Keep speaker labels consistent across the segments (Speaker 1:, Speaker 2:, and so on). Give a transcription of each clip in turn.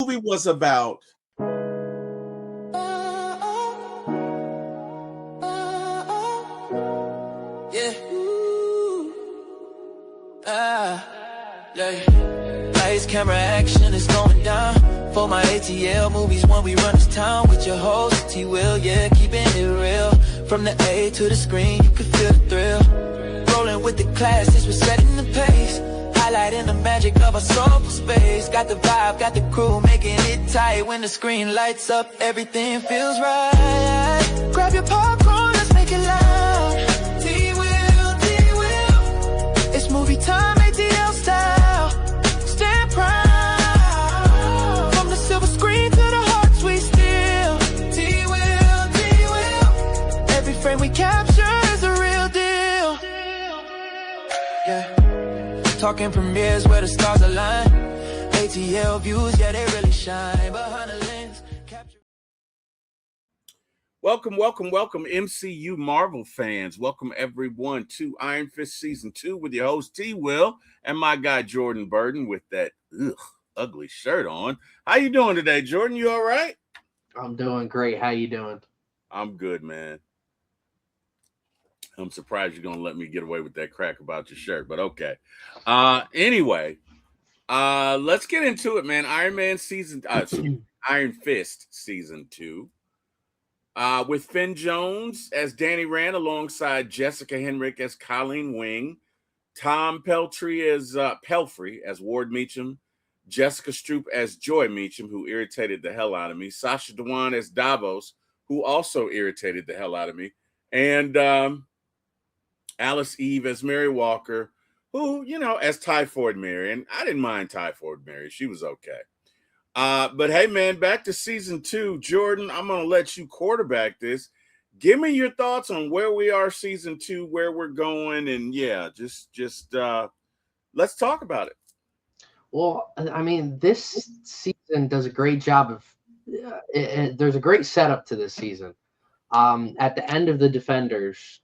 Speaker 1: movie was about.
Speaker 2: Lights, camera, action is going down. For my ATL movies, when we run this town with your host, T-Will, yeah, keeping it real. From the A to the screen, you can feel the thrill. Rolling with the classics, we're setting the pace. Highlighting the magic of our soulful space. Got the vibe, got the crew, making it tight. When the screen lights up, everything feels right. Grab your popcorn, let's make it loud. T-Will, T-Will. It's movie time, ATL style. Stand proud. From the silver screen to the hearts we steal. T-Will, T-Will. Every frame we capture is a real deal. Yeah. Talking premieres where the stars align. ATL views, yeah, they really shine. Behind the lens, capture.
Speaker 1: Welcome, MCU Marvel fans. Welcome, everyone, to Iron Fist Season 2 with your host, T-Will, and my guy, Jordan Burden, with that ugly shirt on. How you doing today, Jordan? You all right?
Speaker 3: I'm doing great. How you doing?
Speaker 1: I'm good, man. I'm surprised you're going to let me get away with that crack about your shirt, but okay. Anyway, let's get into it, man. Iron Fist Season 2. With Finn Jones as Danny Rand alongside Jessica Henwick as Colleen Wing, Tom Pelphrey as Ward Meacham, Jessica Stroup as Joy Meacham, who irritated the hell out of me, Sacha Dhawan as Davos, who also irritated the hell out of me, and Alice Eve as Mary Walker, who, as Typhoid Mary, and I didn't mind Typhoid Mary. She was okay. But hey, man, back to Season 2. Jordan, I'm going to let you quarterback this. Give me your thoughts on where we are Season 2, where we're going, and just let's talk about it.
Speaker 3: Well, I mean, this season does a great job of there's a great setup to this season. At the end of The Defenders,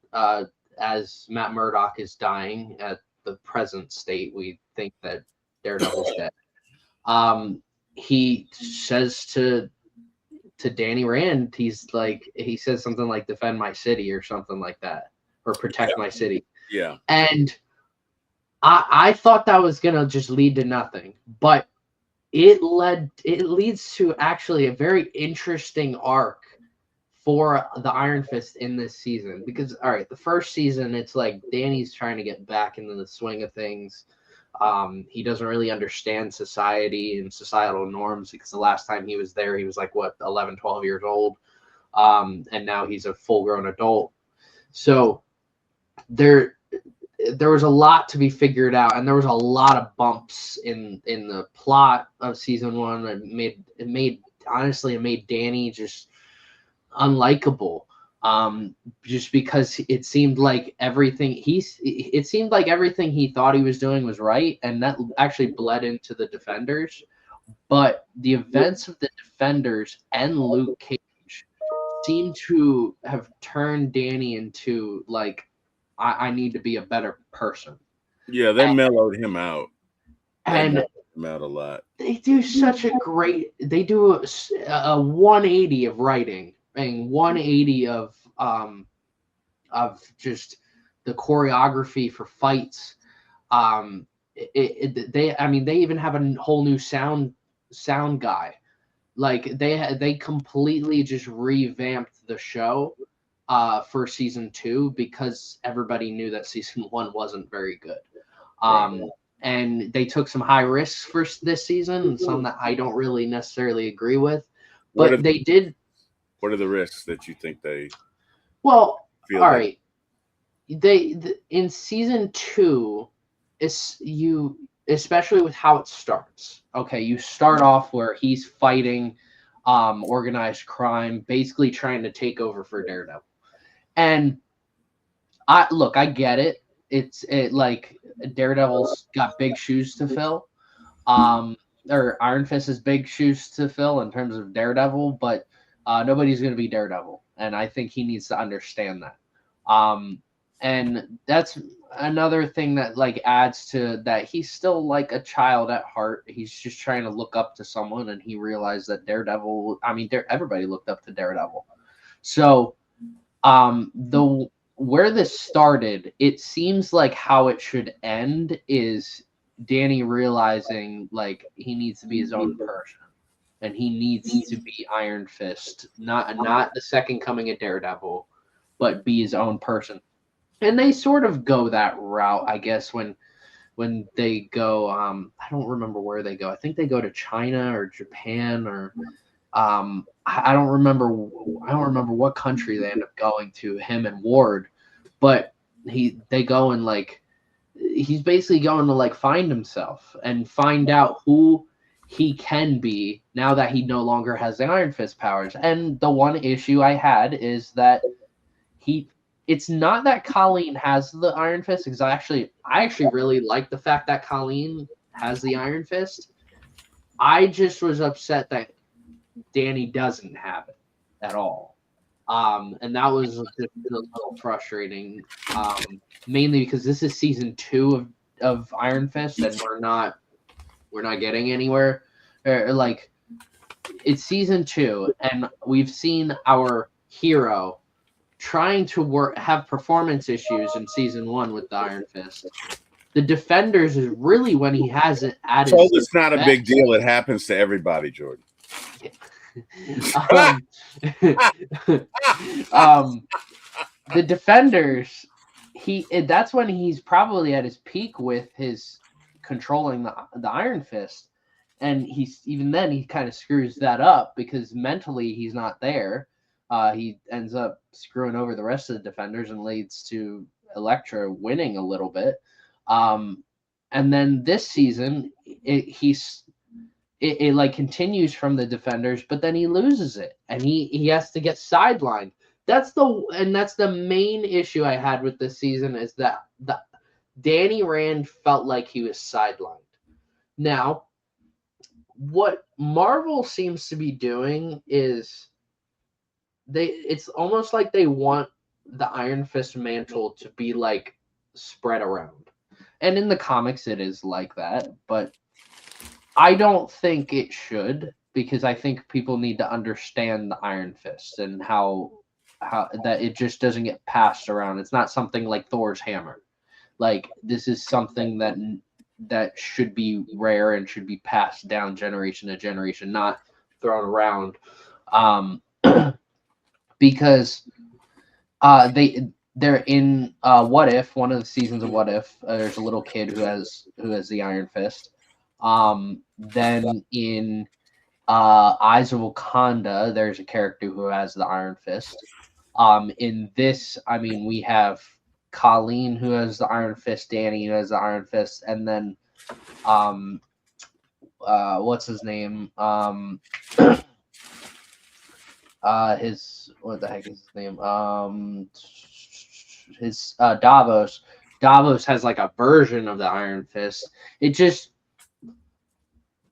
Speaker 3: as Matt Murdock is dying at the present state, we think that Daredevil's dead. He says to Danny Rand, he says something like "defend my city" or something like that, or "protect my city."
Speaker 1: Yeah.
Speaker 3: And I thought that was gonna just lead to nothing, but it leads to actually a very interesting arc for the Iron Fist in this season. Because all right, the first season, it's like Danny's trying to get back into the swing of things. He doesn't really understand society and societal norms, because the last time he was there, he was like, 11, 12 years old. And now he's a full-grown adult. So there was a lot to be figured out, and there was a lot of bumps in the plot of season 1. It made Danny just unlikable. Just because it seemed like everything he thought he was doing was right, and that actually bled into the Defenders. But the events of the Defenders and Luke Cage seem to have turned Danny into like, I need to be a better person.
Speaker 1: Yeah, they mellowed him out.
Speaker 3: And
Speaker 1: him out a lot.
Speaker 3: They do such a great. They do a 180 of writing and 180 of just the choreography for fights. They even have a whole new sound guy. Like they completely just revamped the show for season 2, because everybody knew that season 1 wasn't very good. And they took some high risks for this season, and some that I don't really necessarily agree with. But they did.
Speaker 1: What are the risks that you think they?
Speaker 3: Well, all right. They in season 2, especially with how it starts. Okay, you start off where he's fighting organized crime, basically trying to take over for Daredevil. And I get it. It's like Daredevil's got big shoes to fill. Or Iron Fist has big shoes to fill in terms of Daredevil, but nobody's going to be Daredevil, and I think he needs to understand that. And that's another thing that like adds to that. He's still like a child at heart. He's just trying to look up to someone, and he realized that Daredevil. I mean, everybody looked up to Daredevil. So, the where this started, it seems like how it should end is Danny realizing like he needs to be his own person, and he needs to be Iron Fist, not the second coming of Daredevil, but be his own person. And they sort of go that route, I guess, when they go. I don't remember where they go. I think they go to China or Japan or I don't remember. I don't remember what country they end up going to. Him and Ward, but they go and like he's basically going to like find himself and find out who he can be now that he no longer has the Iron Fist powers. And the one issue I had is that it's not that Colleen has the Iron Fist, because I actually really like the fact that Colleen has the Iron Fist. I just was upset that Danny doesn't have it at all. And that was just a little frustrating. Mainly because this is season 2 of Iron Fist, and we're not getting anywhere. Like, it's season 2, and we've seen our hero trying to have performance issues in season 1 with the Iron Fist. The Defenders is really when he has it at his
Speaker 1: it's not a big deal. It happens to everybody, Jordan.
Speaker 3: The Defenders, that's when he's probably at his peak with his controlling the Iron Fist, and even then he kind of screws that up because mentally he's not there. He ends up screwing over the rest of the Defenders and leads to Elektra winning a little bit. And then this season, it like continues from the Defenders, but then he loses it and he has to get sidelined. That's the main issue I had with this season, is that Danny Rand felt like he was sidelined. Now, what Marvel seems to be doing is it's almost like they want the Iron Fist mantle to be like spread around. And in the comics it is like that, but I don't think it should, because I think people need to understand the Iron Fist and how that it just doesn't get passed around. It's not something like Thor's hammer. Like, this is something that should be rare and should be passed down generation to generation, not thrown around. Because they're in What If, one of the seasons of What If, there's a little kid who has the Iron Fist. Then in Eyes of Wakanda, there's a character who has the Iron Fist. In this, I mean, we have Colleen who has the Iron Fist, Danny who has the Iron Fist, and then what's his name? What the heck is his name? Davos. Davos has like a version of the Iron Fist. It just,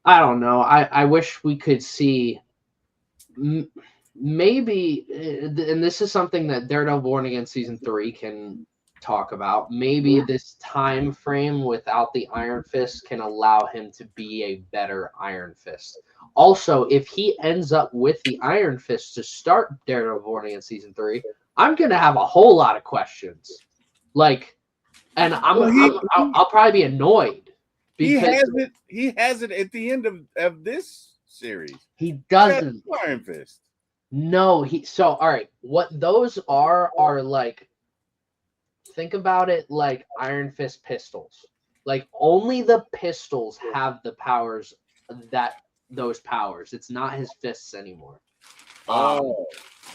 Speaker 3: I don't know. I wish we could see maybe, and this is something that Daredevil Born Again season 3 can talk about. Maybe this time frame without the Iron Fist can allow him to be a better Iron Fist. Also, if he ends up with the Iron Fist to start Daredevil Born Again season 3, I'm gonna have a whole lot of questions. Like, and I'll probably be annoyed because
Speaker 1: he has it at the end of this series.
Speaker 3: He doesn't.
Speaker 1: Iron Fist.
Speaker 3: No, all right. What those are like, think about it like Iron Fist pistols. Like, only the pistols have the powers those powers. It's not his fists anymore.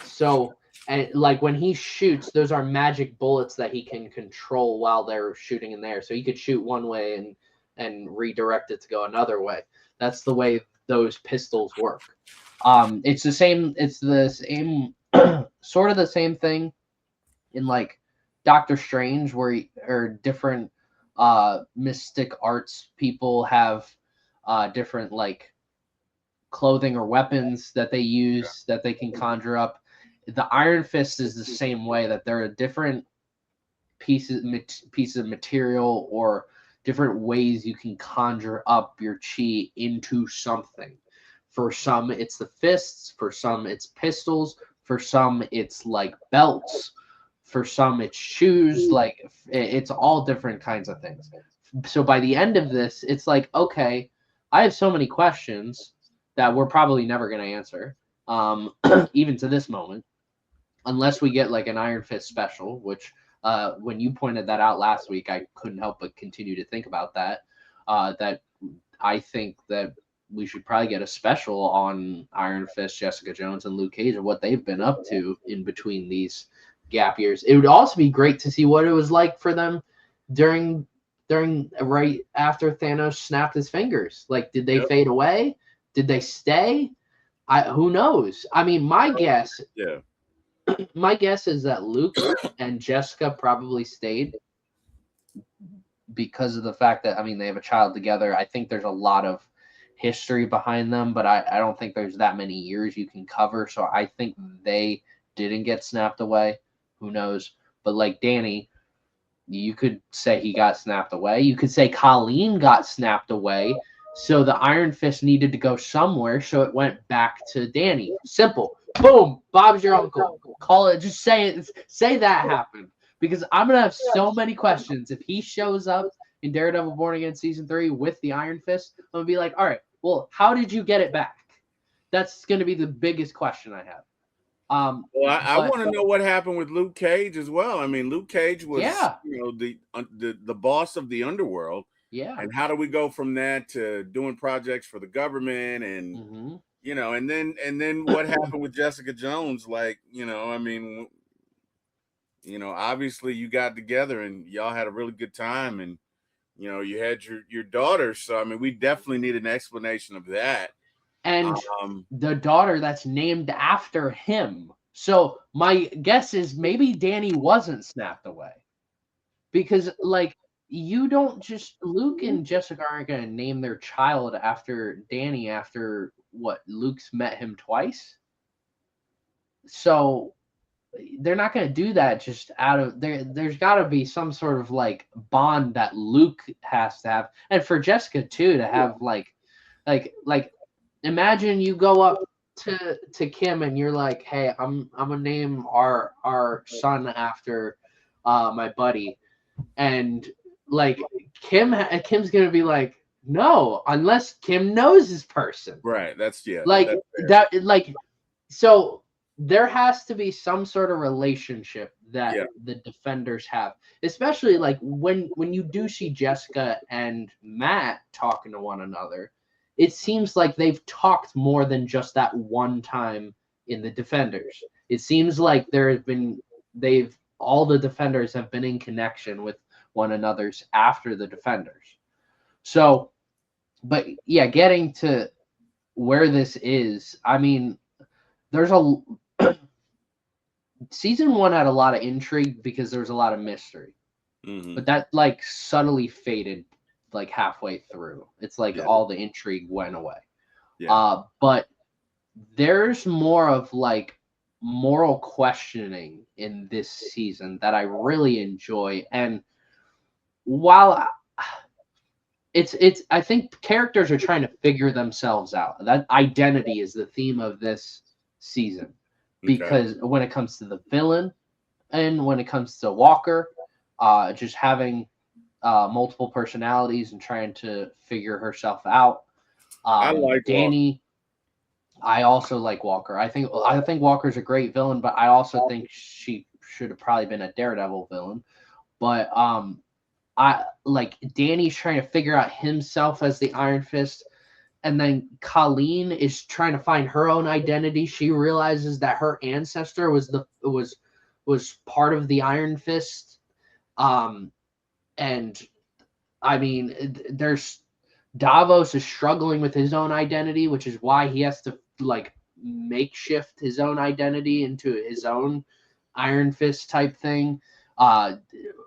Speaker 3: So, and like when he shoots, those are magic bullets that he can control while they're shooting in there. So he could shoot one way and redirect it to go another way. That's the way those pistols work. It's the same sort of the same thing in like Doctor Strange, or different mystic arts people have different like clothing or weapons that they use that they can conjure up. The Iron Fist is the same way, that there are different pieces of material or different ways you can conjure up your chi into something. For some, it's the fists. For some, it's pistols. For some, it's like belts. For some, it's shoes. Like, it's all different kinds of things. So by the end of this, it's like, okay, I have so many questions that we're probably never going to answer, even to this moment, unless we get like an Iron Fist special, which when you pointed that out last week, I couldn't help but continue to think about that. That I think that we should probably get a special on Iron Fist, Jessica Jones, and Luke Cage and what they've been up to in between these gap years. It would also be great to see what it was like for them during right after Thanos snapped his fingers. Like, did they fade away? Did they stay? Who knows? I mean, my guess is that Luke and Jessica probably stayed because of the fact that, I mean, they have a child together. I think there's a lot of history behind them, but I don't think there's that many years you can cover. So I think they didn't get snapped away. Who knows? But like Danny, you could say he got snapped away. You could say Colleen got snapped away. So the Iron Fist needed to go somewhere. So it went back to Danny. Simple. Boom. Bob's your uncle. Call it. Just say it. Say that happened. Because I'm going to have so many questions. If he shows up in Daredevil Born Again Season 3 with the Iron Fist, I'm going to be like, all right, well, how did you get it back? That's going to be the biggest question I have.
Speaker 1: Well, I want to know what happened with Luke Cage as well. I mean, Luke Cage was, the boss of the underworld.
Speaker 3: Yeah.
Speaker 1: And how do we go from that to doing projects for the government and, and then what happened with Jessica Jones? Like, I mean, obviously you got together and y'all had a really good time and, you had your daughter. So, I mean, we definitely need an explanation of that.
Speaker 3: And the daughter that's named after him. So my guess is maybe Danny wasn't snapped away. Because, like, you don't just... Luke and Jessica aren't going to name their child after Danny after, what, Luke's met him twice? So they're not going to do that just out of... There's got to be some sort of, like, bond that Luke has to have. And for Jessica, too, to have, like imagine you go up to Kim and you're like, hey, I'm gonna name our son after my buddy, and like Kim's gonna be like, no, unless Kim knows this person,
Speaker 1: right? That's
Speaker 3: so there has to be some sort of relationship that the Defenders have, especially like when you do see Jessica and Matt talking to one another. It seems like they've talked more than just that one time in the Defenders. It seems like all the Defenders have been in connection with one another's after the Defenders. So, but yeah, getting to where this is, I mean, there's season 1 had a lot of intrigue because there was a lot of mystery, but that like subtly faded like halfway through. It's like all the intrigue went away. But there's more of like moral questioning in this season that I really enjoy. And while it's I think characters are trying to figure themselves out. That identity is the theme of this season. Because when it comes to the villain and when it comes to Walker, just having multiple personalities and trying to figure herself out.
Speaker 1: I like
Speaker 3: Danny. Walker. I also like Walker. I think Walker's a great villain, but I also think she should have probably been a Daredevil villain. But I like Danny's trying to figure out himself as the Iron Fist, and then Colleen is trying to find her own identity. She realizes that her ancestor was part of the Iron Fist. And I mean, there's Davos is struggling with his own identity, which is why he has to like makeshift his own identity into his own Iron Fist type thing.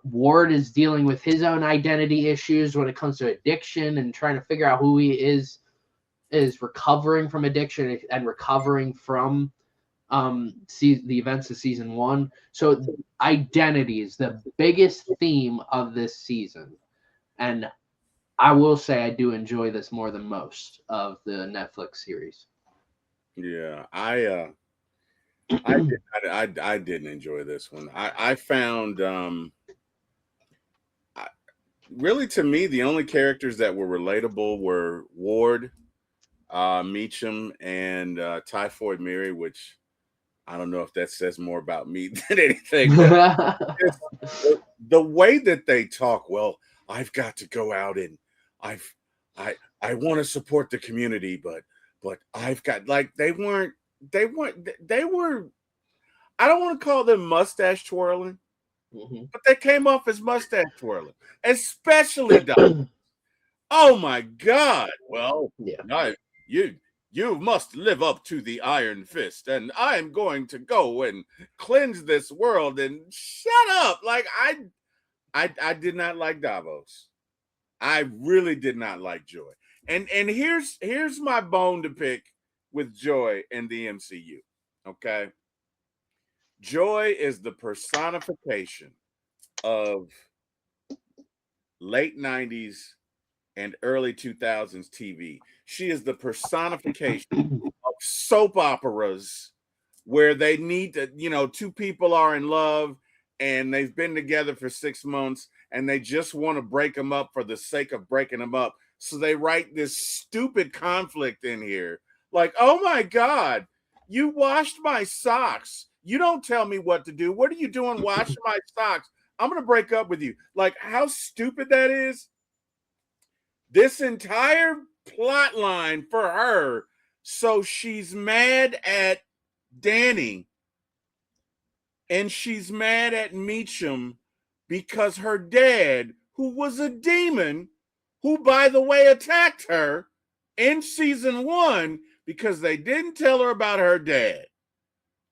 Speaker 3: Ward is dealing with his own identity issues when it comes to addiction and trying to figure out who he is recovering from addiction and recovering from the events of season 1. So identity is the biggest theme of this season, and I will say I do enjoy this more than most of the Netflix series.
Speaker 1: Yeah, I didn't enjoy this one. I found really, to me, the only characters that were relatable were Ward, Meacham, and Typhoid Mary, which I don't know if that says more about me than anything, but the way that they talk, well, I've got to go out and I've I want to support the community, but I've got, like, they were I don't want to call them mustache twirling, but they came off as mustache twirling, especially Doc. Oh my God! Well,
Speaker 3: yeah.
Speaker 1: you must live up to the Iron Fist, and I'm going to go and cleanse this world. And shut up! Like, I did not like Davos. I really did not like Joy. And here's my bone to pick with Joy and the MCU. Okay, Joy is the personification of late 90s and early 2000s TV. She is the personification of soap operas where they need to, two people are in love and they've been together for 6 months and they just want to break them up for the sake of breaking them up. So they write this stupid conflict in here. Like, oh my God, you washed my socks. You don't tell me what to do. What are you doing washing my socks? I'm going to break up with you. Like, how stupid that is. This entire plot line for her, so she's mad at Danny and she's mad at Meacham because her dad, who was a demon, who, by the way, attacked her in season 1 because they didn't tell her about her dad.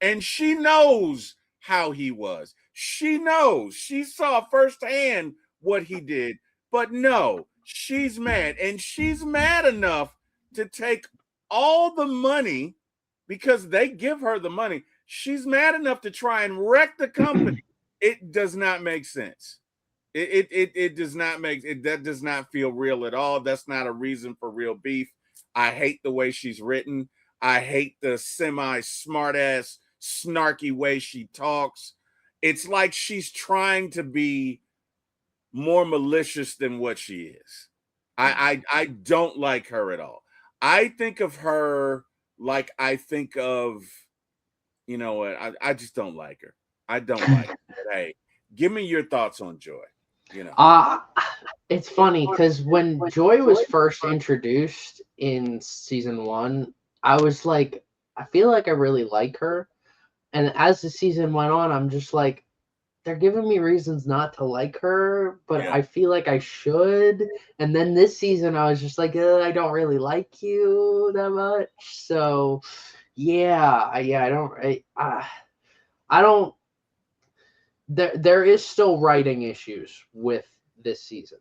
Speaker 1: And she knows how he was. She knows. She saw firsthand what he did. But no, she's mad. And she's mad enough to take all the money because they give her the money. She's mad enough to try and wreck the company. It does not make sense. It does not make it. That does not feel real at all. That's not a reason for real beef. I hate the way she's written. I hate the semi-smart ass, snarky way she talks. It's like she's trying to be more malicious than what she is. I don't like her at all. I think of her like I think of, you know what? I just don't like her. I don't like her. But hey, give me your thoughts on Joy.
Speaker 3: It's funny because when Joy was first introduced in season 1, I was like, I feel like I really like her. And as the season went on, I'm just like, they're giving me reasons not to like her, but I feel like I should. And then this season, I was just like, I don't really like you that much. So, I don't. There is still writing issues with this season,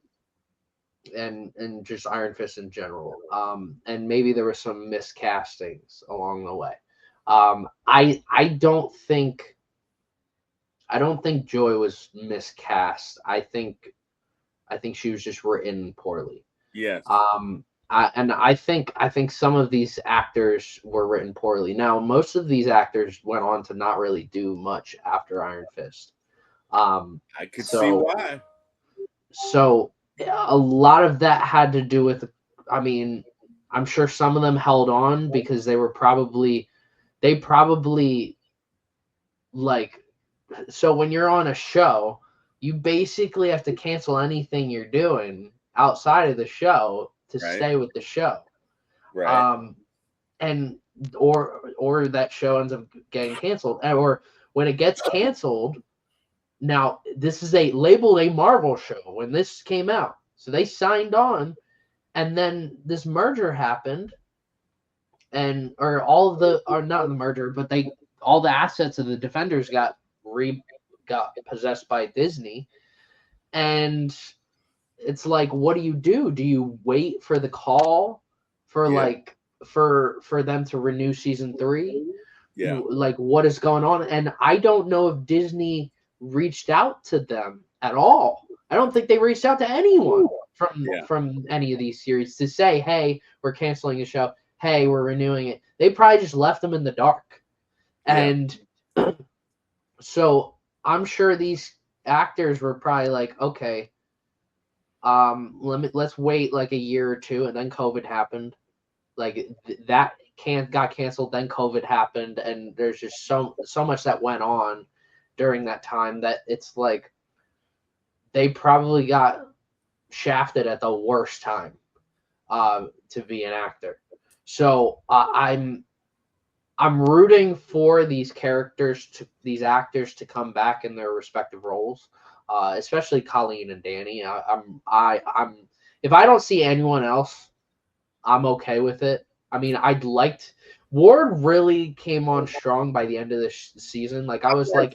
Speaker 3: and just Iron Fist in general. And maybe there were some miscastings along the way. I don't think Joy was miscast. I think she was just written poorly.
Speaker 1: Yes.
Speaker 3: I think some of these actors were written poorly. Now, most of these actors went on to not really do much after Iron Fist.
Speaker 1: I could see why.
Speaker 3: So a lot of that had to do with, I mean, I'm sure some of them held on because they probably like, so when you're on a show, you basically have to cancel anything you're doing outside of the show to stay with the show.
Speaker 1: Right.
Speaker 3: And or that show ends up getting canceled. Or when it gets canceled, now this is labeled a Marvel show when this came out. So they signed on, and then this merger happened, all the assets of the Defenders got possessed by Disney. And it's like, what do? Do you wait for the call for for them to renew season 3? like what is going on. And I don't know if Disney reached out to them at all. I don't think they reached out to anyone from any of these series to say, hey, we're canceling the show. Hey, we're renewing it. They probably just left them in the dark. And so I'm sure these actors were probably like, okay, let's wait like a year or two, and then COVID happened. Like that got canceled, then COVID happened, and there's just so much that went on during that time that it's like they probably got shafted at the worst time to be an actor. So I'm rooting for these these actors to come back in their respective roles, especially Colleen and Danny. I'm if I don't see anyone else, I'm okay with it. I mean, Ward really came on strong by the end of this season. Like I was like,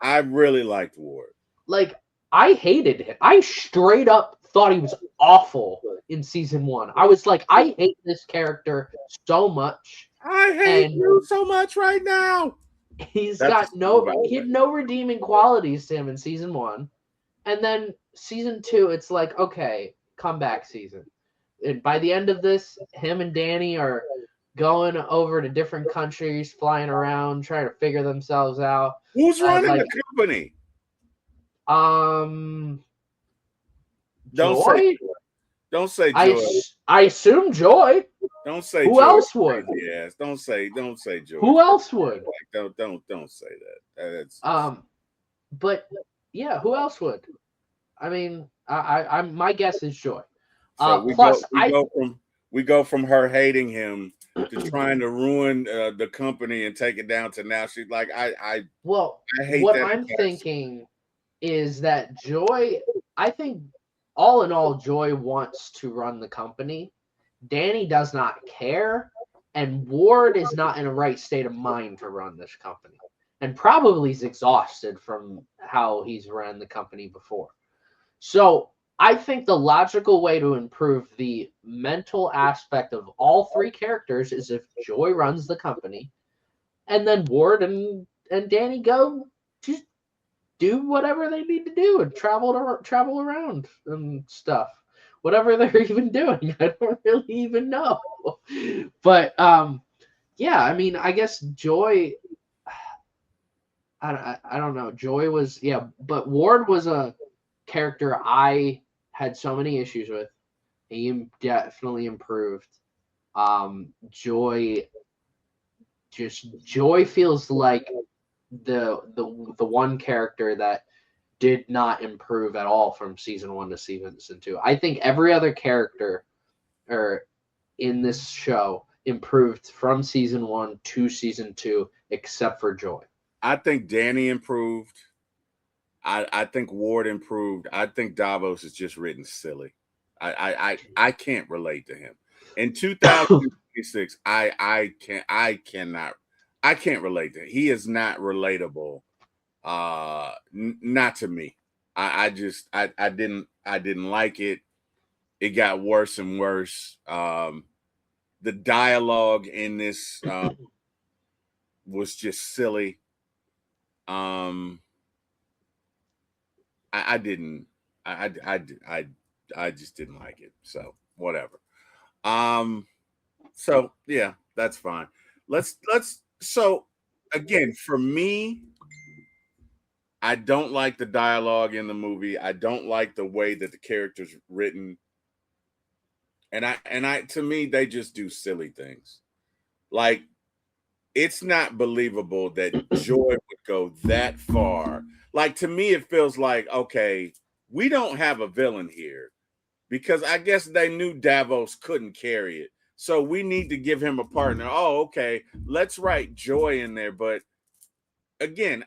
Speaker 1: I really liked Ward.
Speaker 3: Like I hated him. I straight up thought he was awful in season 1. I was like, I hate this character so much.
Speaker 1: I hate you so much right now.
Speaker 3: He had no redeeming qualities to him in season 1. And then season 2, it's like, okay, comeback season. And by the end of this, him and Danny are going over to different countries, flying around, trying to figure themselves out.
Speaker 1: Who's running the company? Don't say Joy.
Speaker 3: I assume Joy.
Speaker 1: Don't say
Speaker 3: who
Speaker 1: Joy.
Speaker 3: Else would?
Speaker 1: Yes, don't say Joy.
Speaker 3: Who else would?
Speaker 1: Like, don't say that. That's
Speaker 3: but yeah, who else would? I mean, I'm my guess is Joy.
Speaker 1: So we go from her hating him to trying to ruin the company and take it down to now she's like I hate
Speaker 3: what
Speaker 1: that
Speaker 3: I'm thinking is that Joy, I think all in all, Joy wants to run the company. Danny does not care, and Ward is not in a right state of mind to run this company, and probably is exhausted from how he's run the company before. So I think the logical way to improve the mental aspect of all 3 characters is if Joy runs the company, and then Ward and Danny go just do whatever they need to do and travel around and stuff. Whatever they're even doing, I don't really even know. But yeah, I mean, I guess Joy. I don't know. Joy was but Ward was a character I had so many issues with. He definitely improved. Joy feels like the one character that did not improve at all from season 1 to season 2. I think every other character in this show improved from season 1 to season 2 except for Joy.
Speaker 1: I think Danny improved. I think Ward improved. I think Davos is just written silly. I can't relate to him. In 2026, I can't relate to him. He is not relatable. Not to me. I didn't like it. It got worse and worse. The dialogue in this was just silly. I just didn't like it. So whatever. So yeah, that's fine. So again, for me, I don't like the dialogue in the movie. I don't like the way that the character's written. And to me, they just do silly things. Like, it's not believable that Joy would go that far. Like, to me, it feels like, okay, we don't have a villain here because I guess they knew Davos couldn't carry it. So we need to give him a partner. Oh, okay, let's write Joy in there. But again,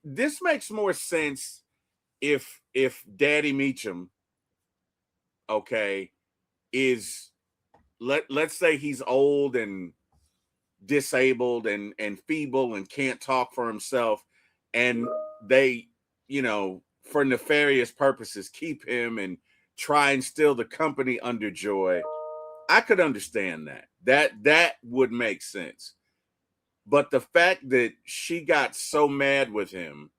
Speaker 1: this makes more sense if Daddy Meacham, okay, is let's say he's old and disabled and feeble and can't talk for himself, and they, for nefarious purposes keep him and try and steal the company under Joy. I could understand that would make sense. But the fact that she got so mad with him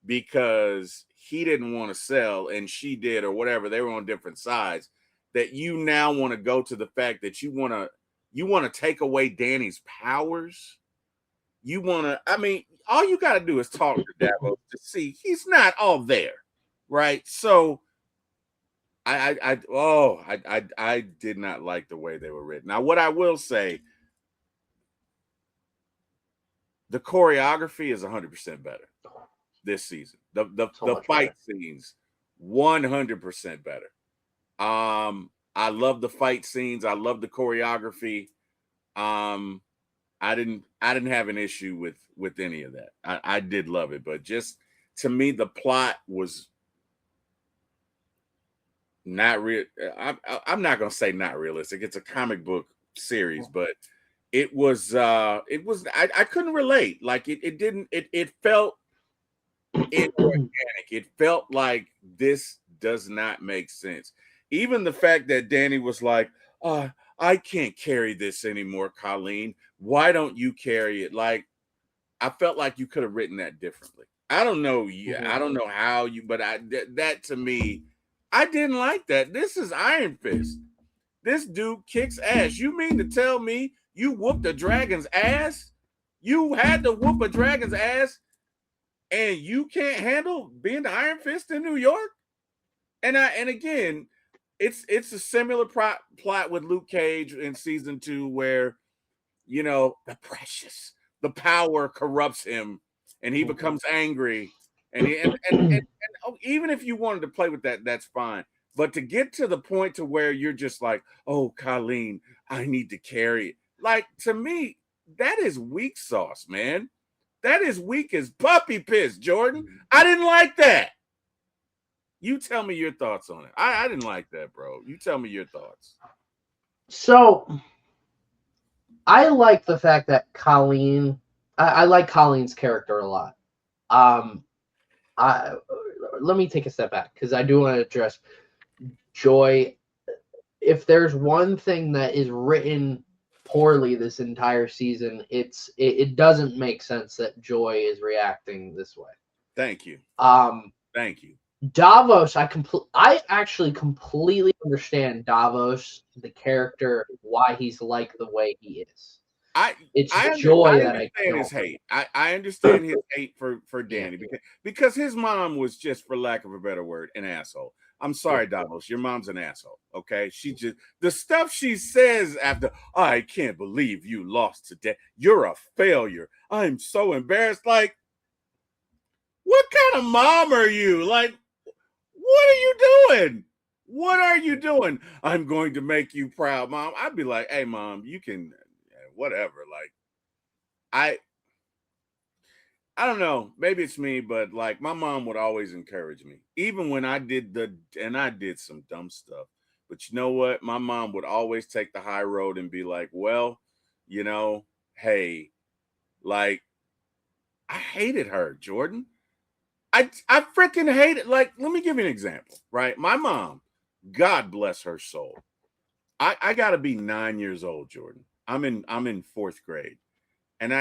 Speaker 1: because he didn't want to sell and she did, or whatever, they were on different sides, that you now want to go to the fact that you want to take away Danny's powers. You want to, I mean, all you got to do is talk to Davos to see he's not all there, right? So I did not like the way they were written. Now, what I will say, the choreography is 100% better this season. The fight scenes, 100% better. I love the fight scenes. I love the choreography. I didn't have an issue with any of that. I did love it, but just to me, the plot was not real. I'm not gonna say not realistic. It's a comic book series, but it was I couldn't relate. Like it felt inorganic. It felt like this does not make sense. Even the fact that Danny was like, I can't carry this anymore, Colleen. Why don't you carry it? Like, I felt like you could have written that differently. I don't know. Yeah, I don't know how you, but that to me, I didn't like that. This is Iron Fist. This dude kicks ass. You mean to tell me you whooped a dragon's ass? You had to whoop a dragon's ass, and you can't handle being the Iron Fist in New York? And again, it's a similar plot with Luke Cage in season 2, where the precious, the power corrupts him, and he becomes angry. And even if you wanted to play with that, that's fine. But to get to the point to where you're just like, oh, Colleen, I need to carry it. Like, to me, that is weak sauce, man. That is weak as puppy piss, Jordan. I didn't like that. You tell me your thoughts on it. I didn't like that, bro. You tell me your thoughts.
Speaker 3: So, I like the fact that Colleen, I like Colleen's character a lot. Let me take a step back, because I do want to address Joy. If there's one thing that is written poorly this entire season, it doesn't make sense that Joy is reacting this way.
Speaker 1: Thank you. Thank you.
Speaker 3: Davos, I actually completely understand Davos, the character, why he's like the way he is.
Speaker 1: I understand his hate. I understand his hate for Danny, because his mom was just, for lack of a better word, an asshole. I'm sorry, Davos. Your mom's an asshole. Okay, she just, the stuff she says after, I can't believe you lost today. You're a failure. I'm so embarrassed. Like, what kind of mom are you? Like, what are you doing? What are you doing? I'm going to make you proud, Mom. I'd be like, hey, Mom, you can, whatever. Like, I don't know. Maybe it's me, but like, my mom would always encourage me, even when I did some dumb stuff. But you know what? My mom would always take the high road and be like, well, hey, like, I hated her, Jordan. I freaking hate it. Like, let me give you an example, right? My mom, God bless her soul. I got to be 9 years old, Jordan. I'm in 4th grade. And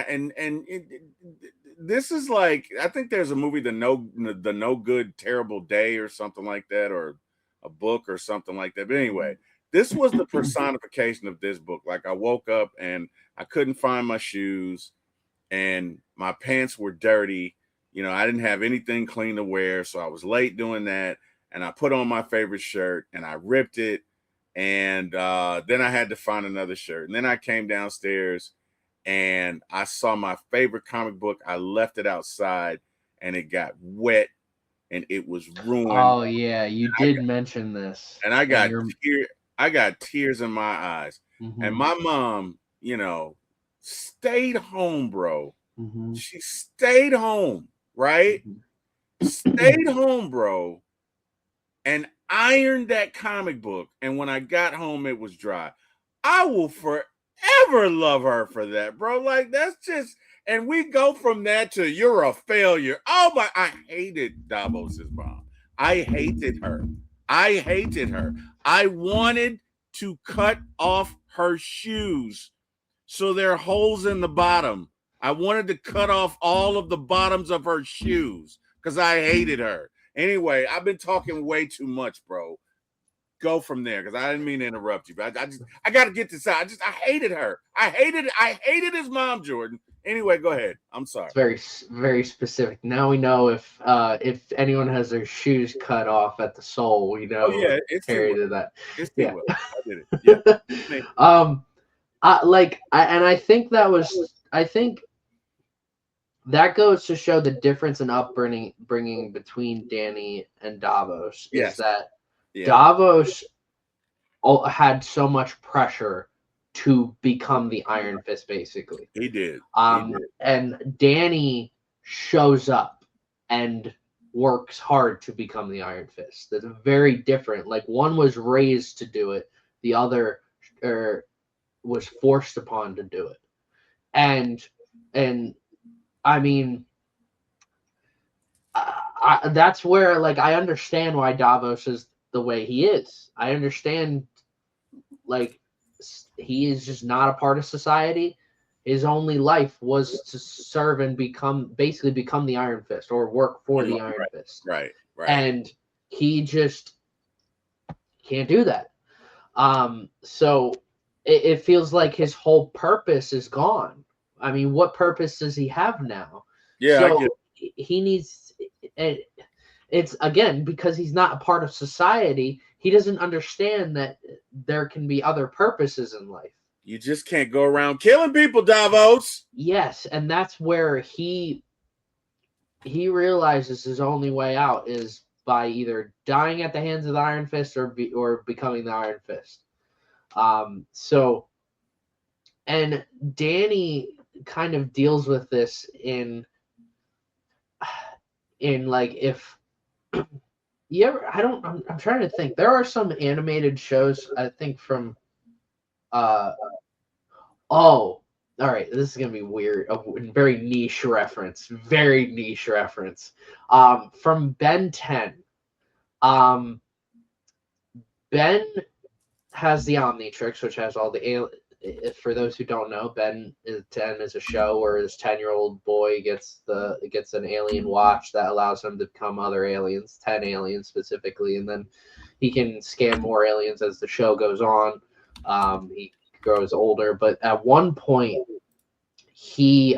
Speaker 1: this is like, I think there's a movie, the No Good Terrible Day or something like that, or a book or something like that. But anyway, this was the personification of this book. Like, I woke up and I couldn't find my shoes and my pants were dirty. I didn't have anything clean to wear, so I was late doing that. And I put on my favorite shirt and I ripped it. And then I had to find another shirt. And then I came downstairs and I saw my favorite comic book. I left it outside and it got wet and it was ruined.
Speaker 3: Oh yeah, you did mention this.
Speaker 1: And I got tears in my eyes. Mm-hmm. And my mom, stayed home, bro. Mm-hmm. She stayed home, right? Mm-hmm. Stayed home, bro. And ironed that comic book. And when I got home, it was dry. I will forever love her for that, bro. Like, that's just, and we go from that to you're a failure. Oh my, I hated Davos's mom. I hated her. I wanted to cut off her shoes so there are holes in the bottom I wanted to cut off all of the bottoms of her shoes because I hated her. Anyway, I've been talking way too much, bro. Go from there because I didn't mean to interrupt you, but I got to get this out. I hated her. I hated his mom, Jordan. Anyway, go ahead. I'm sorry.
Speaker 3: It's very, very specific. Now we know if anyone has their shoes cut off at the sole, we know.
Speaker 1: Oh yeah, it's
Speaker 3: Harry did that.
Speaker 1: It's
Speaker 3: yeah.
Speaker 1: I did it. Yeah.
Speaker 3: I think that goes to show the difference in upbringing between Danny and Davos.
Speaker 1: Yes.
Speaker 3: Is that Davos had so much pressure to become the Iron Fist, basically.
Speaker 1: He did.
Speaker 3: And Danny shows up and works hard to become the Iron Fist. That's very different. Like, one was raised to do it, the other was forced upon to do it. And I mean, that's where, like, I understand why Davos is the way he is. I understand, like, he is just not a part of society. His only life was to serve and become the Iron Fist or work for the Iron Fist.
Speaker 1: Right.
Speaker 3: And he just can't do that. So it feels like his whole purpose is gone. I mean, what purpose does he have now?
Speaker 1: Yeah,
Speaker 3: so he needs. It's again because he's not a part of society. He doesn't understand that there can be other purposes in life.
Speaker 1: You just can't go around killing people, Davos.
Speaker 3: Yes, and that's where he realizes his only way out is by either dying at the hands of the Iron Fist or becoming the Iron Fist. And Danny kind of deals with this in like, if you ever, I'm trying to think. There are some animated shows, I think, from all right, this is gonna be weird, a very niche reference. From Ben 10. Ben has the Omnitrix, which has all the for those who don't know, Ben 10 is a show where his 10-year-old boy gets an alien watch that allows him to become other aliens, 10 aliens specifically, and then he can scan more aliens as the show goes on. He grows older, but at one point he's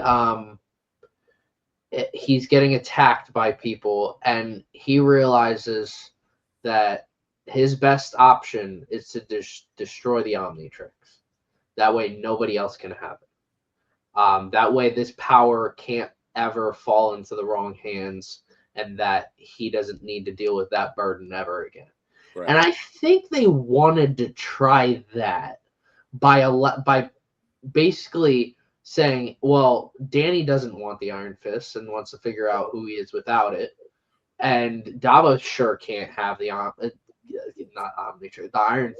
Speaker 3: getting attacked by people, and he realizes that his best option is to destroy the Omnitrix. That way nobody else can have it. That way this power can't ever fall into the wrong hands, and that he doesn't need to deal with that burden ever again. Right. And I think they wanted to try that by basically saying, well, Danny doesn't want the Iron Fist and wants to figure out who he is without it, and Davos sure can't have the Iron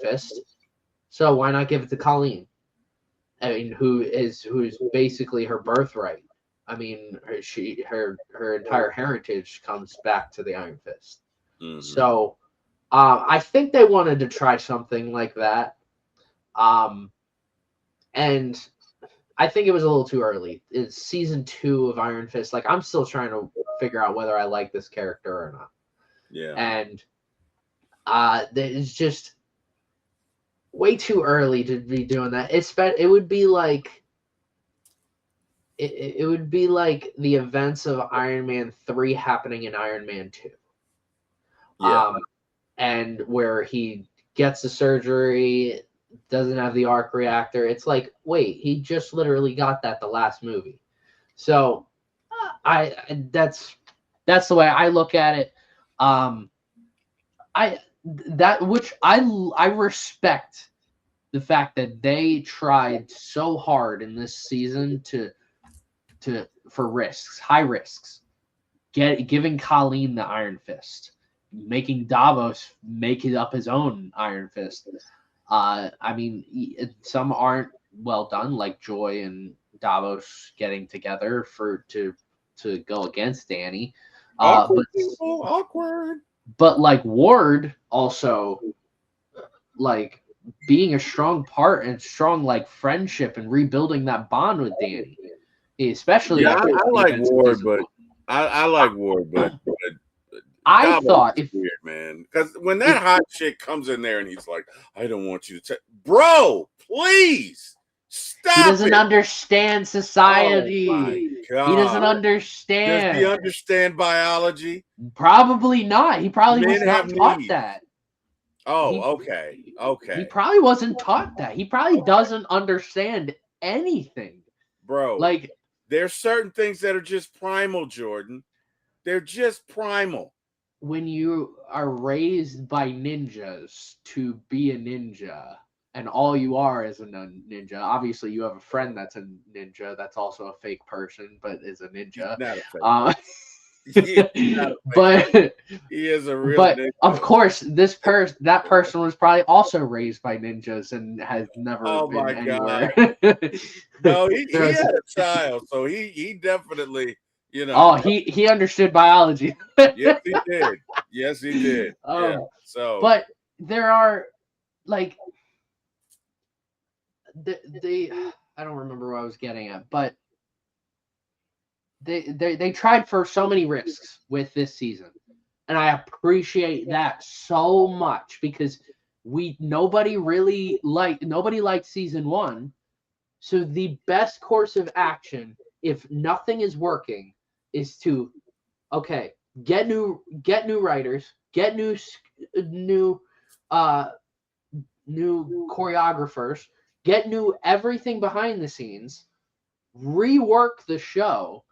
Speaker 3: Fist. So why not give it to Colleen? I mean, who's basically her birthright. I mean, her entire heritage comes back to the Iron Fist. Mm-hmm. So I think they wanted to try something like that. And I think it was a little too early. It's season 2 of Iron Fist. Like, I'm still trying to figure out whether I like this character or not.
Speaker 1: Yeah.
Speaker 3: And it's just way too early to be doing that. It would be like it would be like the events of Iron Man 3 happening in Iron Man 2. Yeah. And where he gets the surgery, doesn't have the arc reactor. It's like, wait, he just literally got that the last movie. So that's the way I look at it. I respect the fact that they tried so hard in this season for risks, high risks, giving Colleen the Iron Fist, making Davos make it up his own Iron Fist. I mean, some aren't well done, like Joy and Davos getting together to go against Danny.
Speaker 1: Awkward.
Speaker 3: But like Ward also, like, being a strong part and strong like friendship and rebuilding that bond with Danny. especially
Speaker 1: Yeah,
Speaker 3: after
Speaker 1: I
Speaker 3: the
Speaker 1: like
Speaker 3: events of
Speaker 1: Ward,
Speaker 3: season
Speaker 1: but
Speaker 3: one.
Speaker 1: I like Ward, but
Speaker 3: I
Speaker 1: Dabo
Speaker 3: thought
Speaker 1: is
Speaker 3: if
Speaker 1: weird, man. Because when that hot chick comes in there and he's like, "I don't want you to take," bro, please
Speaker 3: he
Speaker 1: stop
Speaker 3: doesn't
Speaker 1: it.
Speaker 3: understand
Speaker 1: Oh
Speaker 3: society.
Speaker 1: my
Speaker 3: He doesn't
Speaker 1: god. Does he
Speaker 3: understand.
Speaker 1: understand biology?
Speaker 3: Probably not. He probably was
Speaker 1: Men have
Speaker 3: not taught
Speaker 1: needs.
Speaker 3: that.
Speaker 1: Oh,
Speaker 3: He
Speaker 1: okay.
Speaker 3: he
Speaker 1: Okay.
Speaker 3: probably wasn't taught that. He probably doesn't understand anything.
Speaker 1: Bro,
Speaker 3: Like
Speaker 1: there's certain things that are just primal, Jordan. They're just primal.
Speaker 3: when you are raised by ninjas to be a ninja, and all you are is a ninja. Obviously, you have a friend that's a ninja. That's also a fake person, but is a
Speaker 1: He's
Speaker 3: ninja.
Speaker 1: not a fake.
Speaker 3: Uh,
Speaker 1: He's not a fake.
Speaker 3: but
Speaker 1: He is a real
Speaker 3: but
Speaker 1: ninja.
Speaker 3: of course, that person was probably also raised by ninjas and has never
Speaker 1: Oh
Speaker 3: been
Speaker 1: my
Speaker 3: anywhere.
Speaker 1: No, he
Speaker 3: There's-
Speaker 1: had a child, so he definitely,
Speaker 3: oh, he understood biology.
Speaker 1: yes, he did. Yes, he did. Yeah. So
Speaker 3: But there are like they I don't remember what I was getting at, but they tried for so many risks with this season. And I appreciate that so much because nobody liked season 1. So the best course of action, if nothing is working, is to get new writers, get new choreographers, get new everything behind the scenes, rework the show,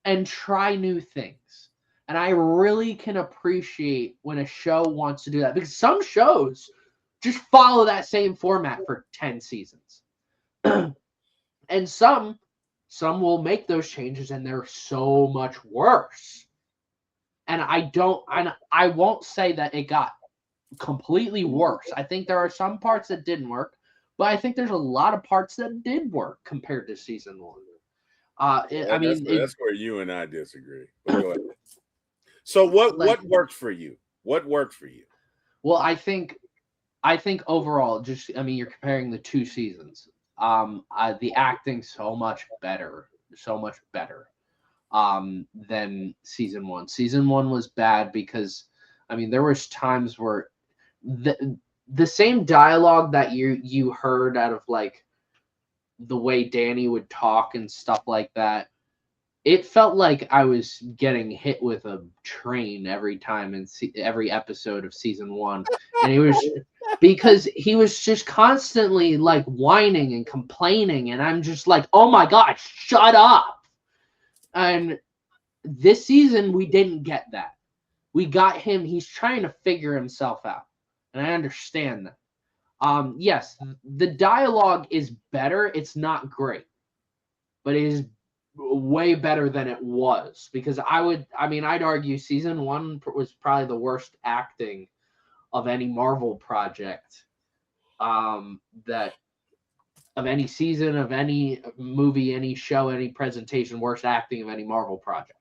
Speaker 3: and try new things. And I really can appreciate when a show wants to do that because some shows just follow that same format for 10 seasons. And some will make those changes and they're so much worse. And I won't say that it got completely worse. I think there are some parts that didn't work, but I think there's a lot of parts that did work compared to season 1.
Speaker 1: that's where you and I disagree. But go ahead. So what worked for you? What worked for you?
Speaker 3: Well, I think overall, you're comparing the 2 seasons. The acting so much better than season 1. Season 1 was bad because there was times where the same dialogue that you heard out of like the way Danny would talk and stuff like that, it felt like I was getting hit with a train every time in every episode of season 1. And it was because he was just constantly like whining and complaining. And I'm just like, oh my God, shut up. And this season, we didn't get that. We got him. He's trying to figure himself out. And I understand that. Yes, the dialogue is better. It's not great, but it is way better than it was because I'd argue season 1 was probably the worst acting of any Marvel project, that of any season, of any movie, any show, any presentation, worst acting of any Marvel project.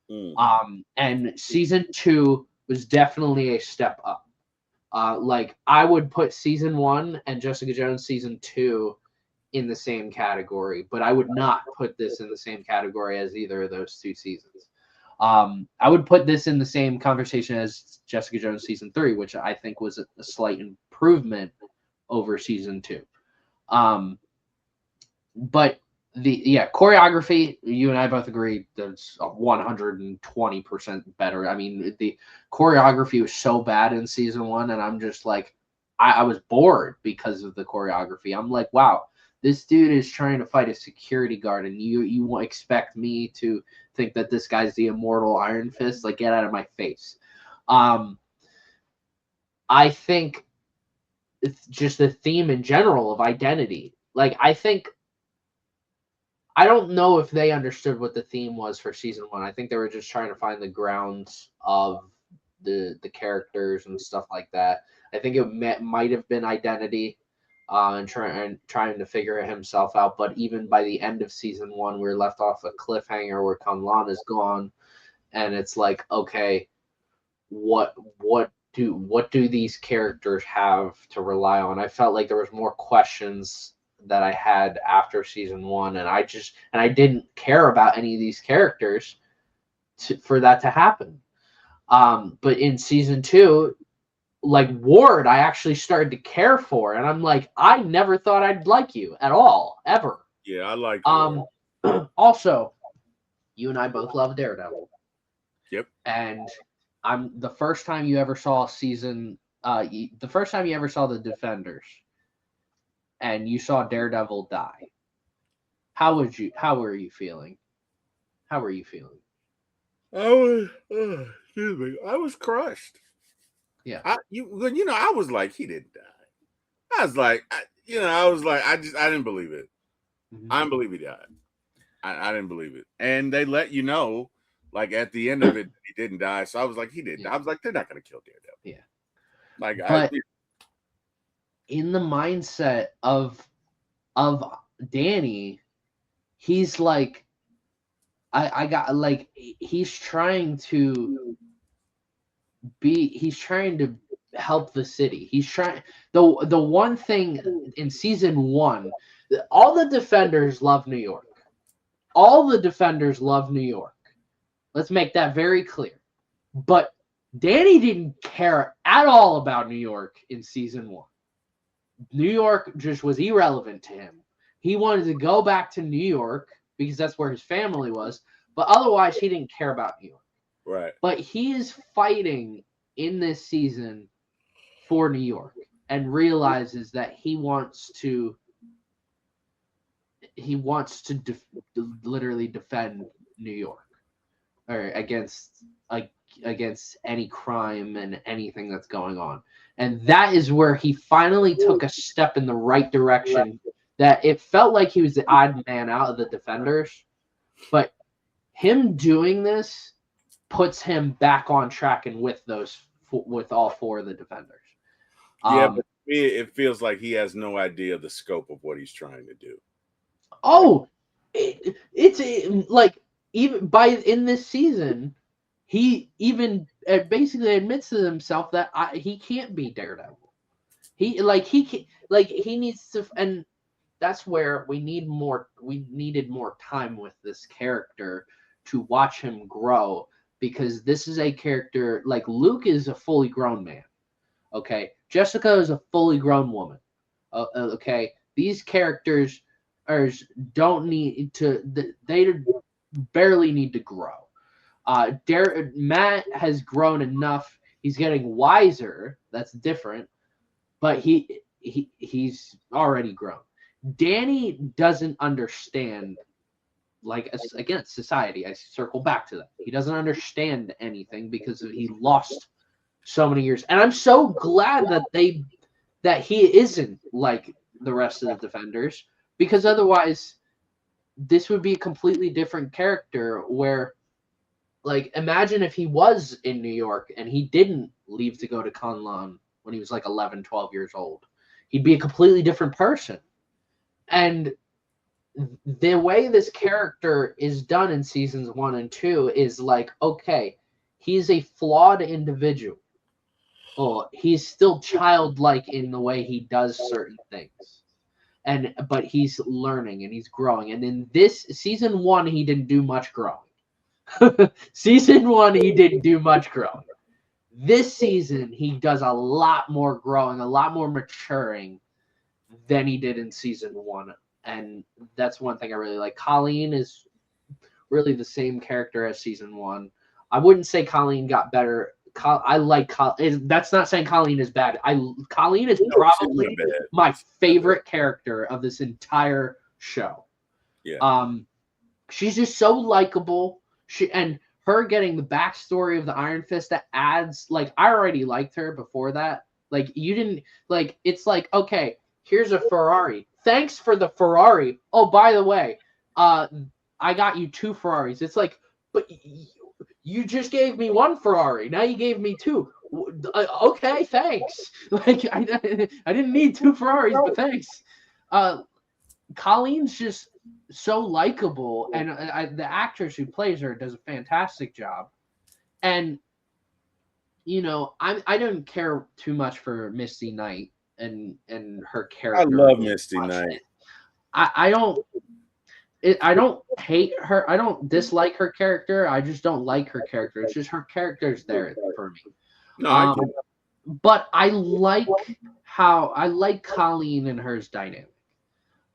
Speaker 3: And season 2 was definitely a step up. Like I would put season 1 and Jessica Jones season 2 in the same category, but I would not put this in the same category as either of those 2 seasons. I would put this in the same conversation as Jessica Jones season 3, which I think was a slight improvement over season 2. But choreography, you and I both agree that's 120% better. The choreography was so bad in season 1, and I'm just like, I was bored because of the choreography. I'm like, wow, this dude is trying to fight a security guard, and you expect me to think that this guy's the immortal Iron Fist? Like, get out of my face. I think it's just the theme in general of identity. Like, I don't know if they understood what the theme was for season 1. I think they were just trying to find the grounds of the characters and stuff like that. I think it might have been identity, and trying to figure himself out. But even by the end of season 1, we're left off a cliffhanger where Kunlan is gone, and it's like, okay, what do these characters have to rely on? I felt like there was more questions that I had after season 1, and I didn't care about any of these characters for that to happen. But in season 2, like Ward, I actually started to care for, and I'm like, I never thought I'd like you at all, ever.
Speaker 1: Yeah, I like.
Speaker 3: Also, you and I both love Daredevil.
Speaker 1: Yep.
Speaker 3: And the first time you ever saw the first time you ever saw the Defenders, and you saw Daredevil die, how were you feeling? How were you feeling?
Speaker 1: Excuse me. I was crushed.
Speaker 3: Yeah.
Speaker 1: I was like, he didn't die. I was like, I didn't believe it.
Speaker 3: Mhm.
Speaker 1: I didn't believe he died. I didn't believe it. And they let you know, like at the end of it, he didn't die. So I was like, he didn't.
Speaker 3: Yeah.
Speaker 1: I was like, they're not going to kill Daredevil.
Speaker 3: Yeah.
Speaker 1: Like,
Speaker 3: but in the mindset of Danny, he's like, I got like, he's trying to help the city. He's trying. The one thing in season 1, all the Defenders love New York. All the Defenders love New York. Let's make that very clear. But Danny didn't care at all about New York in season 1. New York just was irrelevant to him. He wanted to go back to New York because that's where his family was. But otherwise, he didn't care about New York.
Speaker 1: right.
Speaker 3: But he is fighting in this season for New York and realizes that he wants to literally defend New York, or against any crime and anything that's going on. And that is where he finally took a step in the right direction, that it felt like he was the odd man out of the Defenders, but him doing this puts him back on track and with all 4 of the Defenders.
Speaker 1: Yeah, but it feels like he has no idea of the scope of what he's trying to do.
Speaker 3: Oh, it's like, even in this season, he even basically admits to himself that he can't be Daredevil. He needs to, and that's where we needed more time with this character to watch him grow, because this is a character, like Luke is a fully grown man. Okay, Jessica is a fully grown woman. Okay, these characters don't need to. They barely need to grow. Matt has grown enough. He's getting wiser. That's different, but he's already grown. Danny doesn't understand, like, again, society. I circle back to that. He doesn't understand anything because he lost so many years. And I'm so glad that he isn't like the rest of the Defenders, because otherwise this would be a completely different character, where, like, imagine if he was in New York and he didn't leave to go to Kunlun when he was like 11, 12 years old. He'd be a completely different person. And the way this character is done in seasons 1 and 2 is like, okay, he's a flawed individual. Oh, he's still childlike in the way he does certain things. But he's learning and he's growing. And in this season 1, he didn't do much growing. Season 1, he didn't do much growing. This season, he does a lot more growing, a lot more maturing than he did in season 1. And that's one thing I really like. Colleen is really the same character as season 1. I wouldn't say Colleen got better. I like Colleen. That's not saying Colleen is bad. Colleen is probably my favorite character of this entire show.
Speaker 1: Yeah.
Speaker 3: She's just so likable. And her getting the backstory of the Iron Fist, that adds, like, I already liked her before that. Like, you didn't, like, it's like, okay, here's a Ferrari. Thanks for the Ferrari. Oh, by the way, I got you 2 Ferraris. It's like, but you just gave me 1 Ferrari. Now you gave me 2. Okay, thanks. Like, I didn't need 2 Ferraris, but thanks. Colleen's just so likable, and the actress who plays her does a fantastic job. And, you know, I don't care too much for Misty Knight and her character.
Speaker 1: I love Misty Knight.
Speaker 3: I don't hate her. I don't dislike her character. I just don't like her character. It's just her character's there for me.
Speaker 1: No, I get it.
Speaker 3: But I like Colleen and hers dynamic.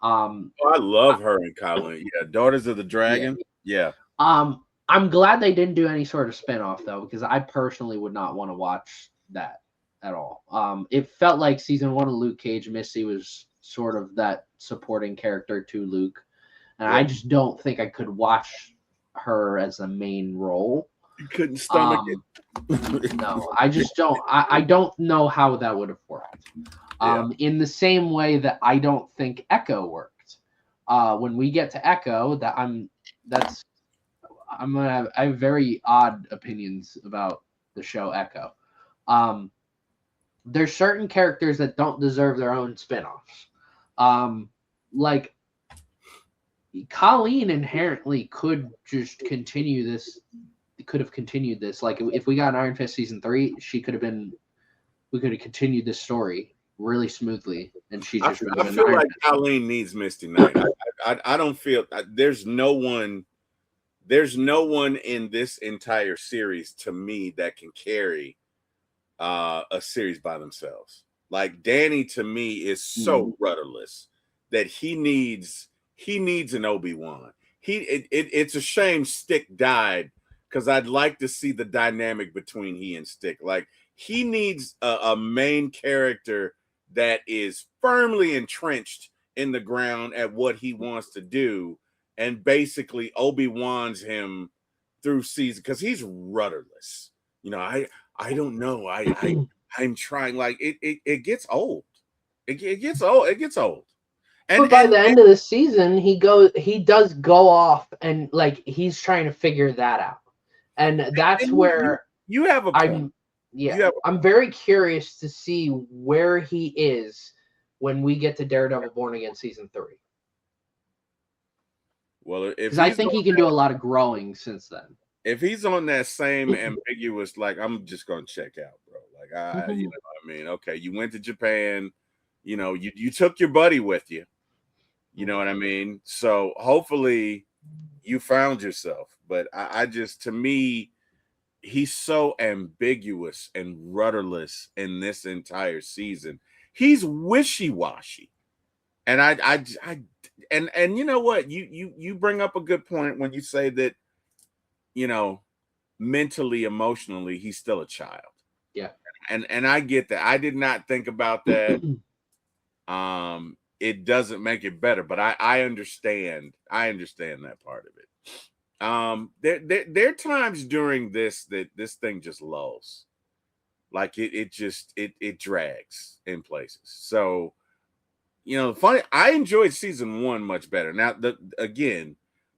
Speaker 1: I love her and Colleen. Yeah, Daughters of the Dragon. Yeah.
Speaker 3: I'm glad they didn't do any sort of spinoff though, because I personally would not want to watch that at all. It felt like season 1 of Luke Cage, Missy was sort of that supporting character to Luke, and I just don't think I could watch her as a main role.
Speaker 1: You couldn't stomach it.
Speaker 3: No, I just don't. I don't know how that would have worked. In the same way that I don't think Echo worked. When we get to Echo, I have very odd opinions about the show Echo. There's certain characters that don't deserve their own spinoffs. Like Colleen inherently could just continue this. Could have continued this. Like if we got an Iron Fist season 3, we could have continued this story really smoothly, and she just.
Speaker 1: I feel like Colleen needs Misty Knight. I don't feel there's no one in this entire series to me that can carry a series by themselves. Like Danny to me is so rudderless that he needs an Obi-Wan. It's a shame Stick died, because I'd like to see the dynamic between he and Stick. Like he needs a main character that is firmly entrenched in the ground at what he wants to do, and basically Obi-Wan's him through season, because he's rudderless. I don't know. I'm trying. Like it gets old. It gets old. It gets old.
Speaker 3: But by the end of the season, he does go off, and like he's trying to figure that out, and that's where
Speaker 1: you have a point.
Speaker 3: I'm very curious to see where he is when we get to Daredevil Born Again season 3.
Speaker 1: Well,
Speaker 3: because I think he can do a lot of growing since then.
Speaker 1: If he's on that same ambiguous, like, I'm just gonna check out, bro. Like, you know what I mean? Okay, you went to Japan, you took your buddy with you. You know what I mean? So hopefully you found yourself. But I just, to me, he's so ambiguous and rudderless in this entire season. He's wishy-washy. And and you know what? You bring up a good point when you say that, mentally, emotionally, he's still a child.
Speaker 3: Yeah.
Speaker 1: And I get that. I did not think about that. It doesn't make it better, but I understand. I understand that part of it. There are times during this that this thing just lulls. Like it drags in places. So, funny, I enjoyed season 1 much better. Now, the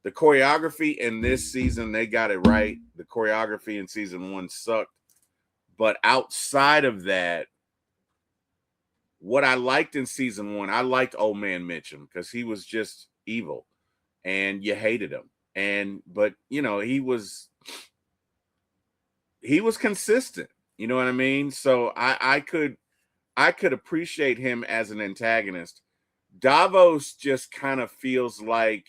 Speaker 1: choreography in this season, they got it right. The choreography in season 1 sucked. But outside of that, what I liked in season 1, I liked Old Man Mitchum because he was just evil and you hated him. But he was consistent. You know what I mean? So I could appreciate him as an antagonist. Davos just kind of feels like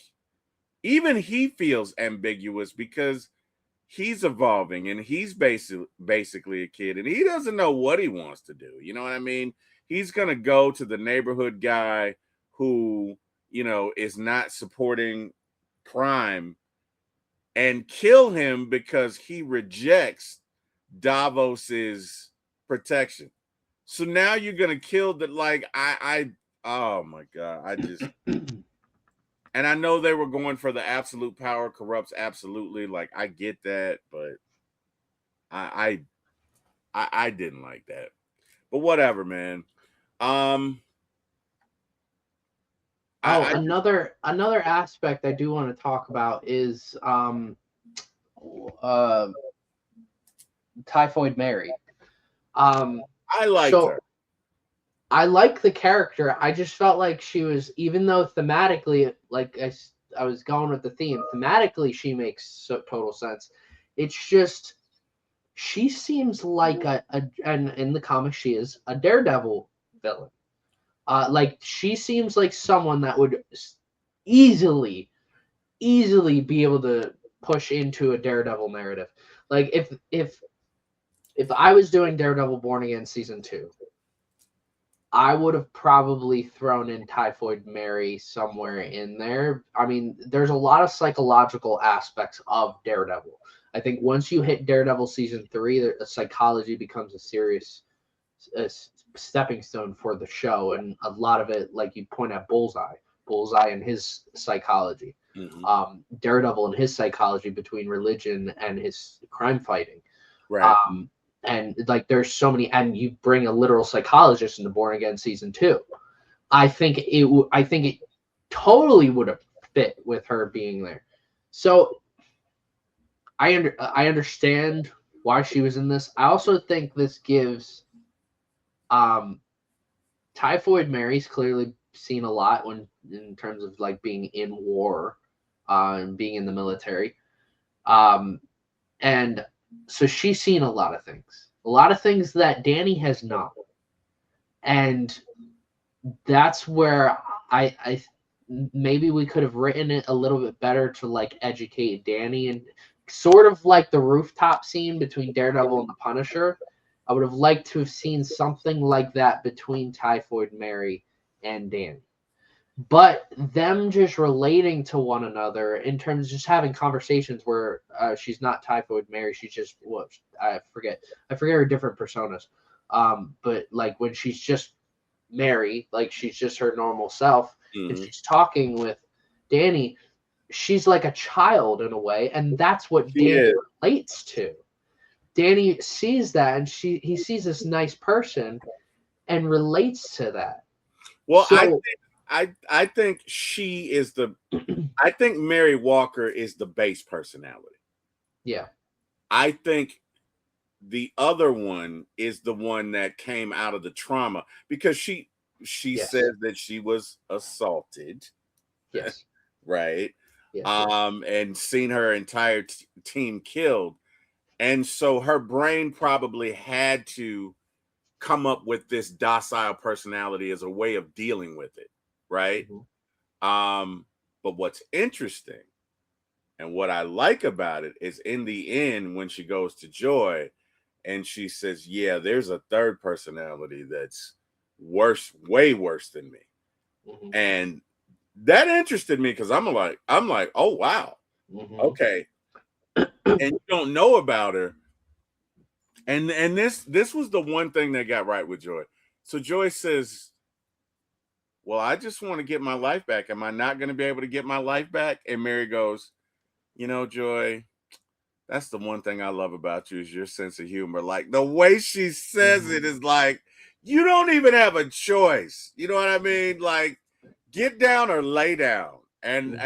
Speaker 1: even he feels ambiguous because he's evolving and he's basically a kid and he doesn't know what he wants to do. You know what I mean? He's going to go to the neighborhood guy who, is not supporting crime and kill him because he rejects Davos's protection. So now you're going to kill the, like, oh my God. And I know they were going for the absolute power corrupts absolutely. Like, I get that, but I didn't like that. But whatever, man.
Speaker 3: Another aspect I do want to talk about is Typhoid Mary.
Speaker 1: I like her.
Speaker 3: I like the character. I just felt like she was, even though thematically, like I was going with the theme, thematically she makes total sense. It's just she seems like and in the comics she is a Daredevil villain. Like she seems like someone that would easily be able to push into a Daredevil narrative. Like if I was doing Daredevil Born Again season 2, I would have probably thrown in Typhoid Mary somewhere in there. I mean, there's a lot of psychological aspects of Daredevil. I think once you hit Daredevil season 3, the psychology becomes a serious stepping stone for the show, and a lot of it, like you point at Bullseye and his psychology, Daredevil and his psychology between religion and his crime fighting,
Speaker 1: right?
Speaker 3: And like there's so many, and you bring a literal psychologist into Born Again season 2. I think it totally would have fit with her being there. So I understand why she was in this. I also think this gives Typhoid Mary's clearly seen a lot when in terms of like being in war and being in the military. And so she's seen a lot of things that Danny has not. And that's where I maybe we could have written it a little bit better to like educate Danny, and sort of like the rooftop scene between Daredevil and the Punisher. I would have liked to have seen something like that between Typhoid Mary and Danny. But them just relating to one another in terms of just having conversations where she's not Typhoid Mary, she's just I forget her different personas. But like when she's just Mary, like she's just her normal self, and she's talking with Danny, she's like a child in a way, and that's what Danny relates to. Danny sees that, and he sees this nice person and relates to that.
Speaker 1: Well, so, I think she is I think Mary Walker is the base personality.
Speaker 3: Yeah.
Speaker 1: I think the other one is the one that came out of the trauma, because she says that she was assaulted.
Speaker 3: Yes.
Speaker 1: Right.
Speaker 3: Yes.
Speaker 1: And seen her entire team killed. And so her brain probably had to come up with this docile personality as a way of dealing with it. Right. But what's interesting and what I like about it is in the end, when she goes to Joy and she says, yeah, there's a third personality that's worse, way worse than me. And that interested me because I'm like, oh, wow. Okay. And you don't know about her. And this was the one thing that got right with Joy. So Joy says, well, I just want to get my life back. Am I not going to be able to get my life back? And Mary goes, you know, Joy, that's the one thing I love about you is your sense of humor. Like the way she says it is like, you don't even have a choice. You know what I mean? Like, get down or lay down. And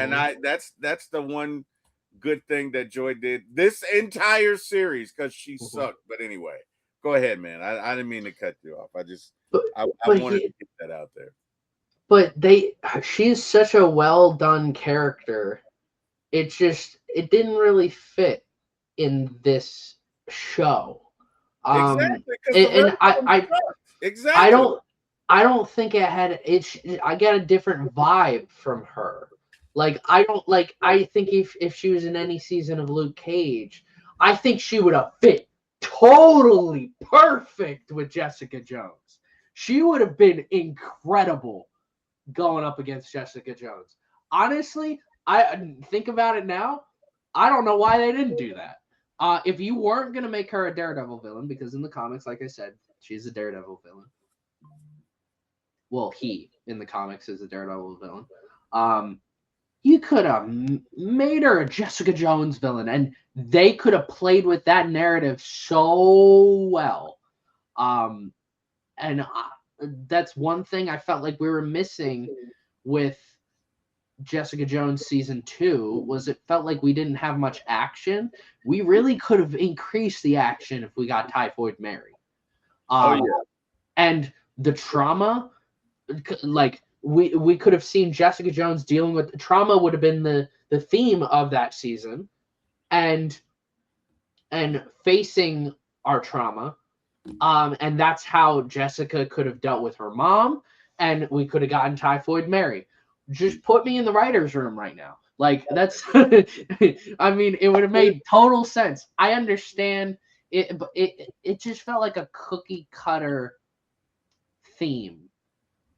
Speaker 1: that's the one good thing that Joy did this entire series, because she sucked. But anyway, go ahead, man. I didn't mean to cut you off. I wanted to get that out there.
Speaker 3: But she's such a well done character. It didn't really fit in this show.
Speaker 1: Exactly.
Speaker 3: And I don't think it had I get a different vibe from her. Like I think if she was in any season of Luke Cage, I think she would have fit totally perfect with Jessica Jones. She would have been incredible going up against Jessica Jones. Honestly, I think about it now, I don't know why they didn't do that. If you weren't going to make her a Daredevil villain, because in the comics, like I said, she's a Daredevil villain. Well, he, in the comics, is a Daredevil villain. You could have made her a Jessica Jones villain, and they could have played with that narrative so well. And that's one thing I felt like we were missing with Jessica Jones season 2, was it felt like we didn't have much action. We really could have increased the action if we got Typhoid Mary. And the trauma, like we could have seen Jessica Jones dealing with trauma, would have been the theme of that season, and facing our trauma. And that's how Jessica could have dealt with her mom, and we could have gotten Typhoid Mary. just put me in the writer's room right now. Like that's, I mean, it would have made total sense. I understand it, but it just felt like a cookie cutter theme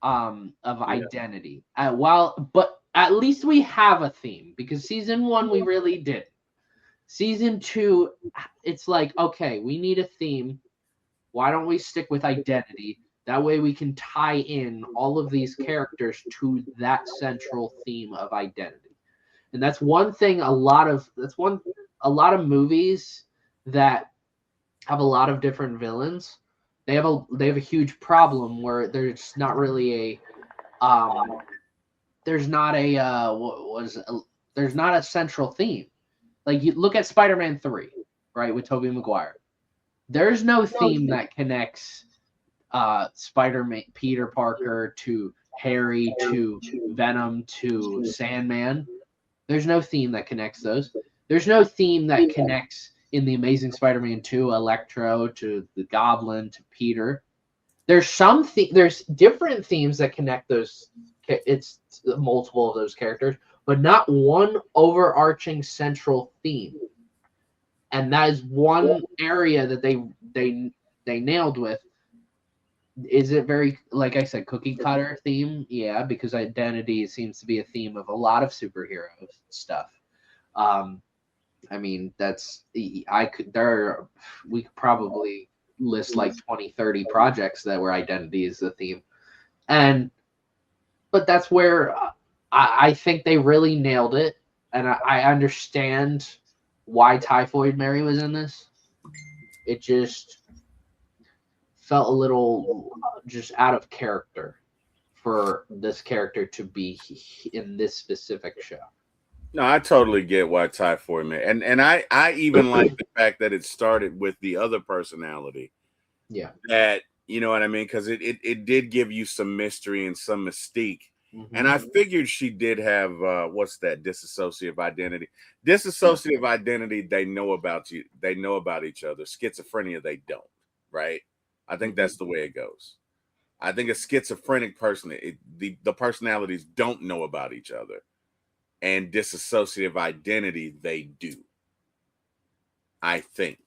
Speaker 3: of identity. But at least we have a theme because season 1 we really did. Season 2, it's like, okay, we need a theme. Why don't we stick with identity? That way we can tie in all of these characters to that central theme of identity. And that's one thing a lot of movies that have a lot of different villains, they have a huge problem where there's not really there's not a central theme. Like you look at Spider-Man 3, right, with Tobey Maguire. There's no theme that connects Spider-Man, Peter Parker to Harry to Venom to Sandman. There's no theme that connects those. There's no theme that connects in the Amazing Spider-Man 2 Electro to the Goblin to Peter. There's there's different themes that connect those. It's multiple of those characters, but not one overarching central theme. And that is one area that they nailed with. Is it very, like I said, cookie cutter theme? Yeah, because identity seems to be a theme of a lot of superhero stuff. I mean, we could probably list like 20, 30 projects that where identity is the theme. But that's where I think they really nailed it. And I understand why Typhoid Mary was in this. It just felt a little just out of character for this character to be in this specific show.
Speaker 1: No, I totally get why Typhoid Mary, and I even like the fact that it started with the other personality.
Speaker 3: Yeah,
Speaker 1: that, you know what I mean, because it did give you some mystery and some mystique. Mm-hmm. And I figured she did have what's that, dissociative identity. Dissociative identity, they know about you, they know about each other. Schizophrenia, they don't, right? I think that's the way it goes. I think a schizophrenic person, the personalities don't know about each other. And dissociative identity, they do. I think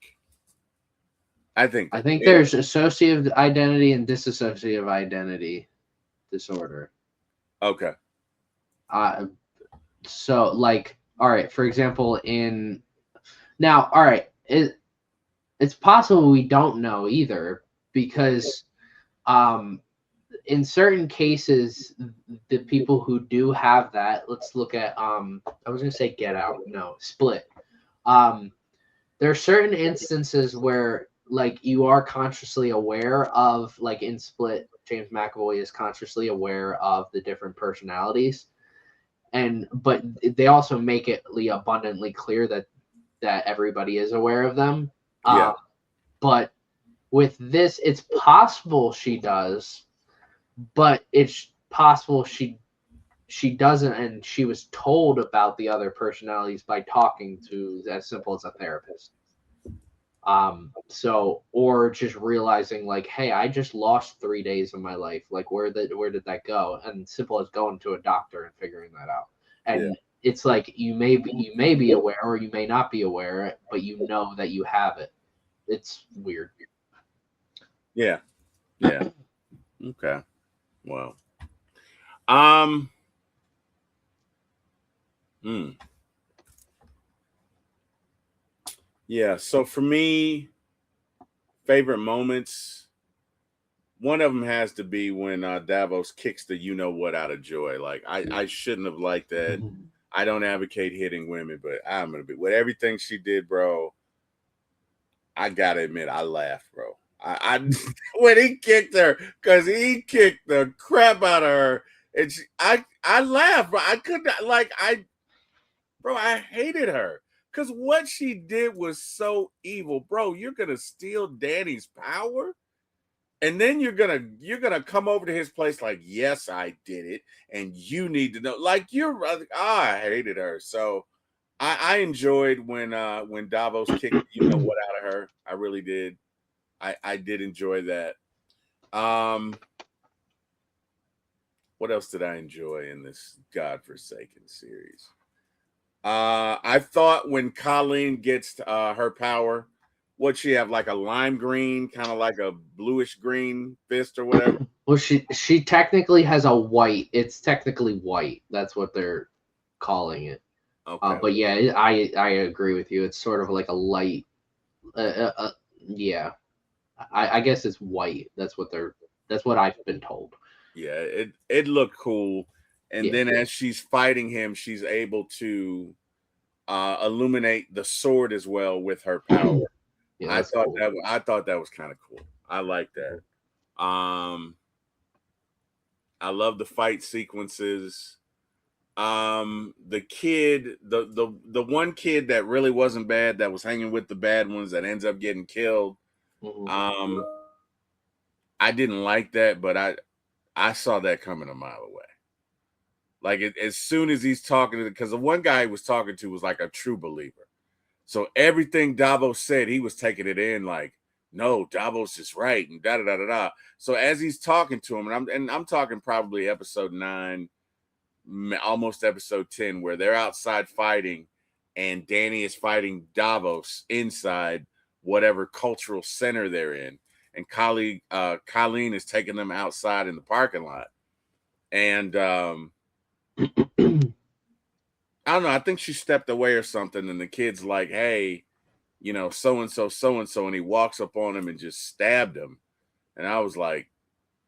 Speaker 3: there's associative identity and dissociative identity disorder.
Speaker 1: Okay.
Speaker 3: So like, all right, for example, all right, it's possible we don't know either because in certain cases, the people who do have that, let's look at I was gonna say Get Out, no, Split. There are certain instances where like you are consciously aware of, like in Split, James McAvoy is consciously aware of the different personalities, but they also make it abundantly clear that everybody is aware of them.
Speaker 1: Yeah.
Speaker 3: But with this, it's possible she does, but it's possible she doesn't, and she was told about the other personalities by talking to as simple as a therapist. Or just realizing like, hey, I just lost 3 days of my life. Like, where did that go? And simple as going to a doctor and figuring that out. And it's like you may be aware or you may not be aware, but you know that you have it. It's weird.
Speaker 1: Yeah. Okay. Well. Yeah, so for me, favorite moments, one of them has to be when Davos kicks the you know what out of Joy. Like I shouldn't have liked that. I don't advocate hitting women, but I'm gonna be with everything she did, bro. I gotta admit, I laughed, bro. I when he kicked her, because he kicked the crap out of her, and I laughed, bro. I couldn't I hated her. Because what she did was so evil, bro. You're gonna steal Danny's power, and then you're gonna come over to his place like, yes, I did it, and you need to know. Like I hated her. So I enjoyed when Davos kicked you know what out of her. I really did. I did enjoy that. What else did I enjoy in this godforsaken series? I thought when Colleen gets her power, what she have, like a lime green, kind of like a bluish green fist or whatever.
Speaker 3: Well, she technically has a white. It's technically white. That's what they're calling it.
Speaker 1: Okay.
Speaker 3: But yeah, I agree with you. It's sort of like a light. Yeah, I guess it's white. That's what I've been told.
Speaker 1: Yeah, it looked cool. And
Speaker 3: Yeah.
Speaker 1: then as she's fighting him, she's able to illuminate the sword as well with her power.
Speaker 3: Yeah,
Speaker 1: I
Speaker 3: that's
Speaker 1: thought
Speaker 3: cool.
Speaker 1: that was kind of cool. I like that. I love the fight sequences. The kid, the one kid that really wasn't bad, that was hanging with the bad ones, that ends up getting killed.
Speaker 3: Mhm.
Speaker 1: I didn't like that, but I saw that coming a mile away. Like as soon as he's talking to, because the one guy he was talking to was like a true believer. So everything Davos said, he was taking it in like, no, Davos is right, and da da da da da. So as he's talking to him, and I'm talking probably episode 9, almost episode 10, where they're outside fighting, and Danny is fighting Davos inside whatever cultural center they're in, and Colleen is taking them outside in the parking lot, and I don't know. I think she stepped away or something, and the kid's like, "Hey, so and so," and he walks up on him and just stabbed him. And I was like,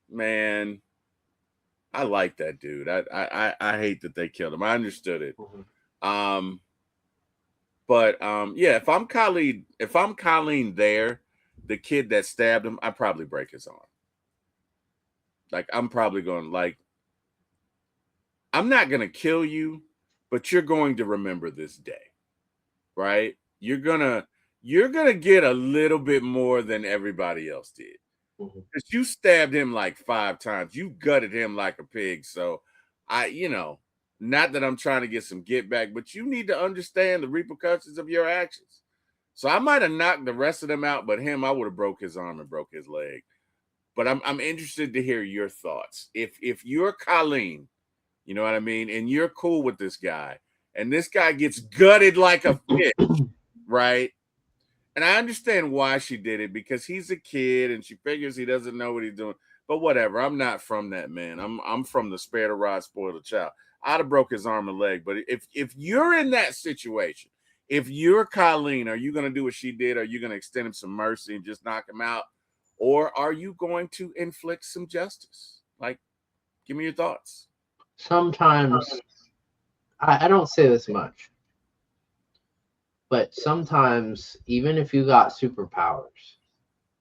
Speaker 1: "Man, I like that dude. I hate that they killed him. I understood it.
Speaker 3: Mhm.
Speaker 1: But yeah, if I'm Colleen there, the kid that stabbed him, I'd probably break his arm. Like I'm probably going like, I'm not gonna kill you, but you're going to remember this day, right? You're gonna get a little bit more than everybody else did.
Speaker 3: Mhm.
Speaker 1: Because you stabbed him like 5 times. You gutted him like a pig. So not that I'm trying to get some get back, but you need to understand the repercussions of your actions. So I might have knocked the rest of them out, but him, I would have broke his arm and broke his leg. But I'm interested to hear your thoughts. If you're Colleen, you know what I mean, and you're cool with this guy, and this guy gets gutted like a fish, right? And I understand why she did it, because he's a kid and she figures he doesn't know what he's doing. But whatever, I'm not from that, man. I'm from the spare the rod, spoil the child. I'd have broke his arm and leg. But if you're in that situation, if you're Colleen, are you going to do what she did? Are you going to extend him some mercy and just knock him out? Or are you going to inflict some justice? Like, give me your thoughts.
Speaker 3: Sometimes I don't say this much, but sometimes even if you got superpowers,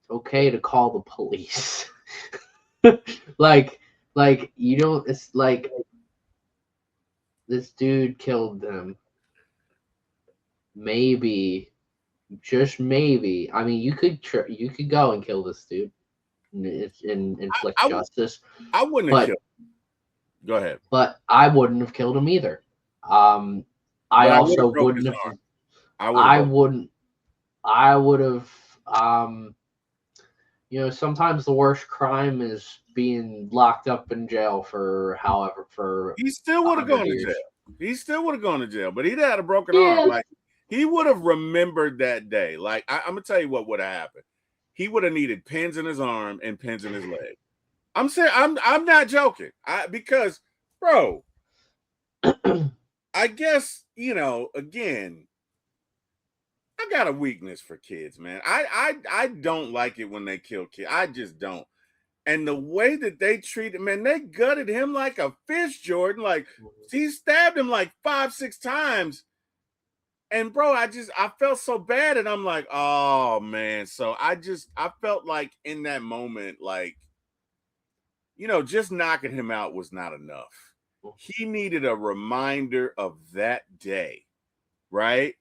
Speaker 3: it's okay to call the police. like you don't. It's like this dude killed them. Maybe, just maybe. I mean, you could go and kill this dude and inflict justice.
Speaker 1: I wouldn't have killed him. Go ahead.
Speaker 3: But I wouldn't have killed him either. I also wouldn't have. I wouldn't. I would have. Sometimes the worst crime is being locked up in jail for
Speaker 1: he still would have gone to jail. He still would have gone to jail, but he'd had a broken arm. Like he would have remembered that day. Like I'm gonna tell you what would have happened. He would have needed pins in his arm and pins in his leg. I'm saying I'm not joking. Because, bro, I guess again, I got a weakness for kids, man. I don't like it when they kill kids. I just don't. And the way that they treat him, man, they gutted him like a fish, Jordan. Like he stabbed him like 5-6 times. And bro, I felt so bad, and I'm like, oh man. So I felt like in that moment, like, just knocking him out was not enough. He needed a reminder of that day, right?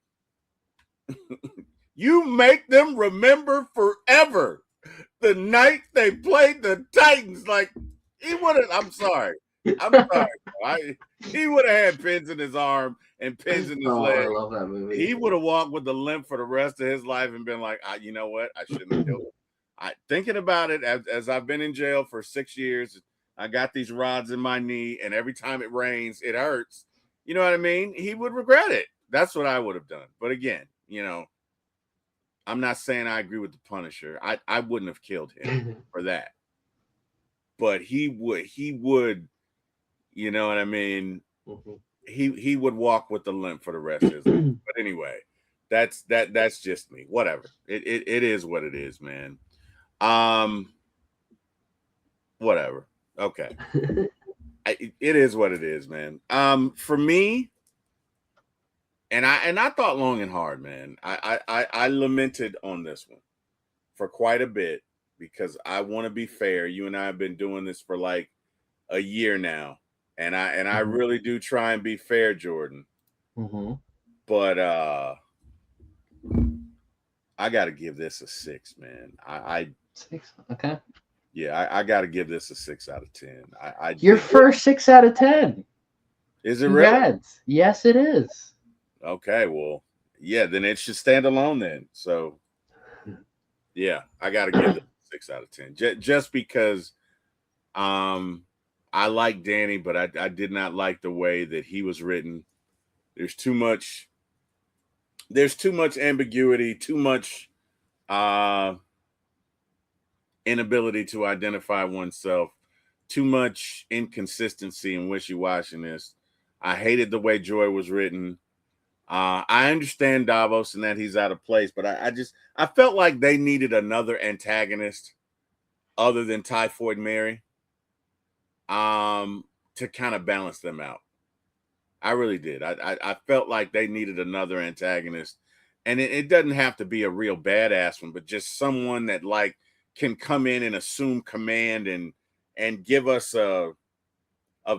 Speaker 1: You make them remember forever the night they played the Titans. Like he would have. I'm sorry. He would have had pins in his arm and pins in his leg.
Speaker 3: I love that movie.
Speaker 1: He would have walked with a limp for the rest of his life and been like, you know what? I shouldn't have killed him. Thinking about it as I've been in jail for 6 years, I got these rods in my knee, and every time it rains, it hurts. You know what I mean? He would regret it. That's what I would have done. But again, I'm not saying I agree with the Punisher. I wouldn't have killed him for that. But he would, you know what I mean?
Speaker 3: Mm-hmm.
Speaker 1: He would walk with the limp for the rest of his life. But anyway, that's just me. Whatever. It is what it is, man. Whatever. Okay. It is what it is, man. For me, and I thought long and hard, man. I lamented on this one for quite a bit because I want to be fair. You and I have been doing this for like a year now, and I really do try and be fair, Jordan.
Speaker 3: Mm-hmm.
Speaker 1: But I got to give this a 6, man.
Speaker 3: 6. Okay.
Speaker 1: Yeah, I got to give this a 6 out of 10.
Speaker 3: Your first 6 out of 10.
Speaker 1: Is it
Speaker 3: Congrats.
Speaker 1: really?
Speaker 3: Yes, it is.
Speaker 1: Okay, well, yeah, then it should stand alone then. So, yeah, I got to give it a 6 out of 10. Just because I like Danny, but I did not like the way that he was written. There's too much ambiguity, too much inability to identify oneself, too much inconsistency and wishy-washiness. I hated the way Joy was written. I understand Davos and that he's out of place, but I felt like they needed another antagonist other than Typhoid Mary to kind of balance them out. I really did. I felt like they needed another antagonist, and it doesn't have to be a real badass one, but just someone that like can come in and assume command and give us a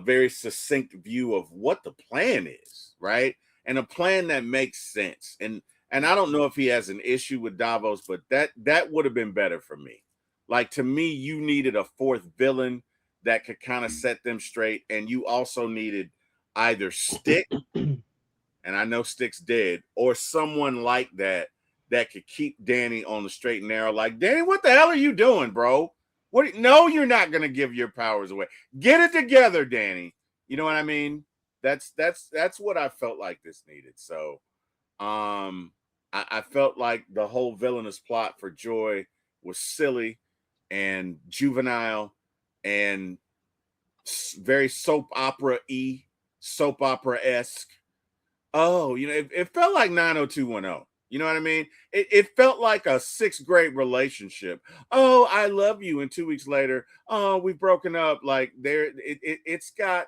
Speaker 1: very succinct view of what the plan is, right? And a plan that makes sense. And I don't know if he has an issue with Davos, but that would have been better for me. Like, to me, you needed a fourth villain that could kind of set them straight, and you also needed either Stick, and I know Stick's dead, or someone like that could keep Danny on the straight and narrow. Like, Danny, what the hell are you doing, bro? No, you're not going to give your powers away. Get it together, Danny. You know what I mean? That's what I felt like this needed. So I felt like the whole villainous plot for Joy was silly and juvenile and very soap opera-esque. Oh, it felt like 90210. You know what I mean? It felt like a 6th grade relationship. Oh, I love you. And 2 weeks later, oh, we've broken up. Like, it's got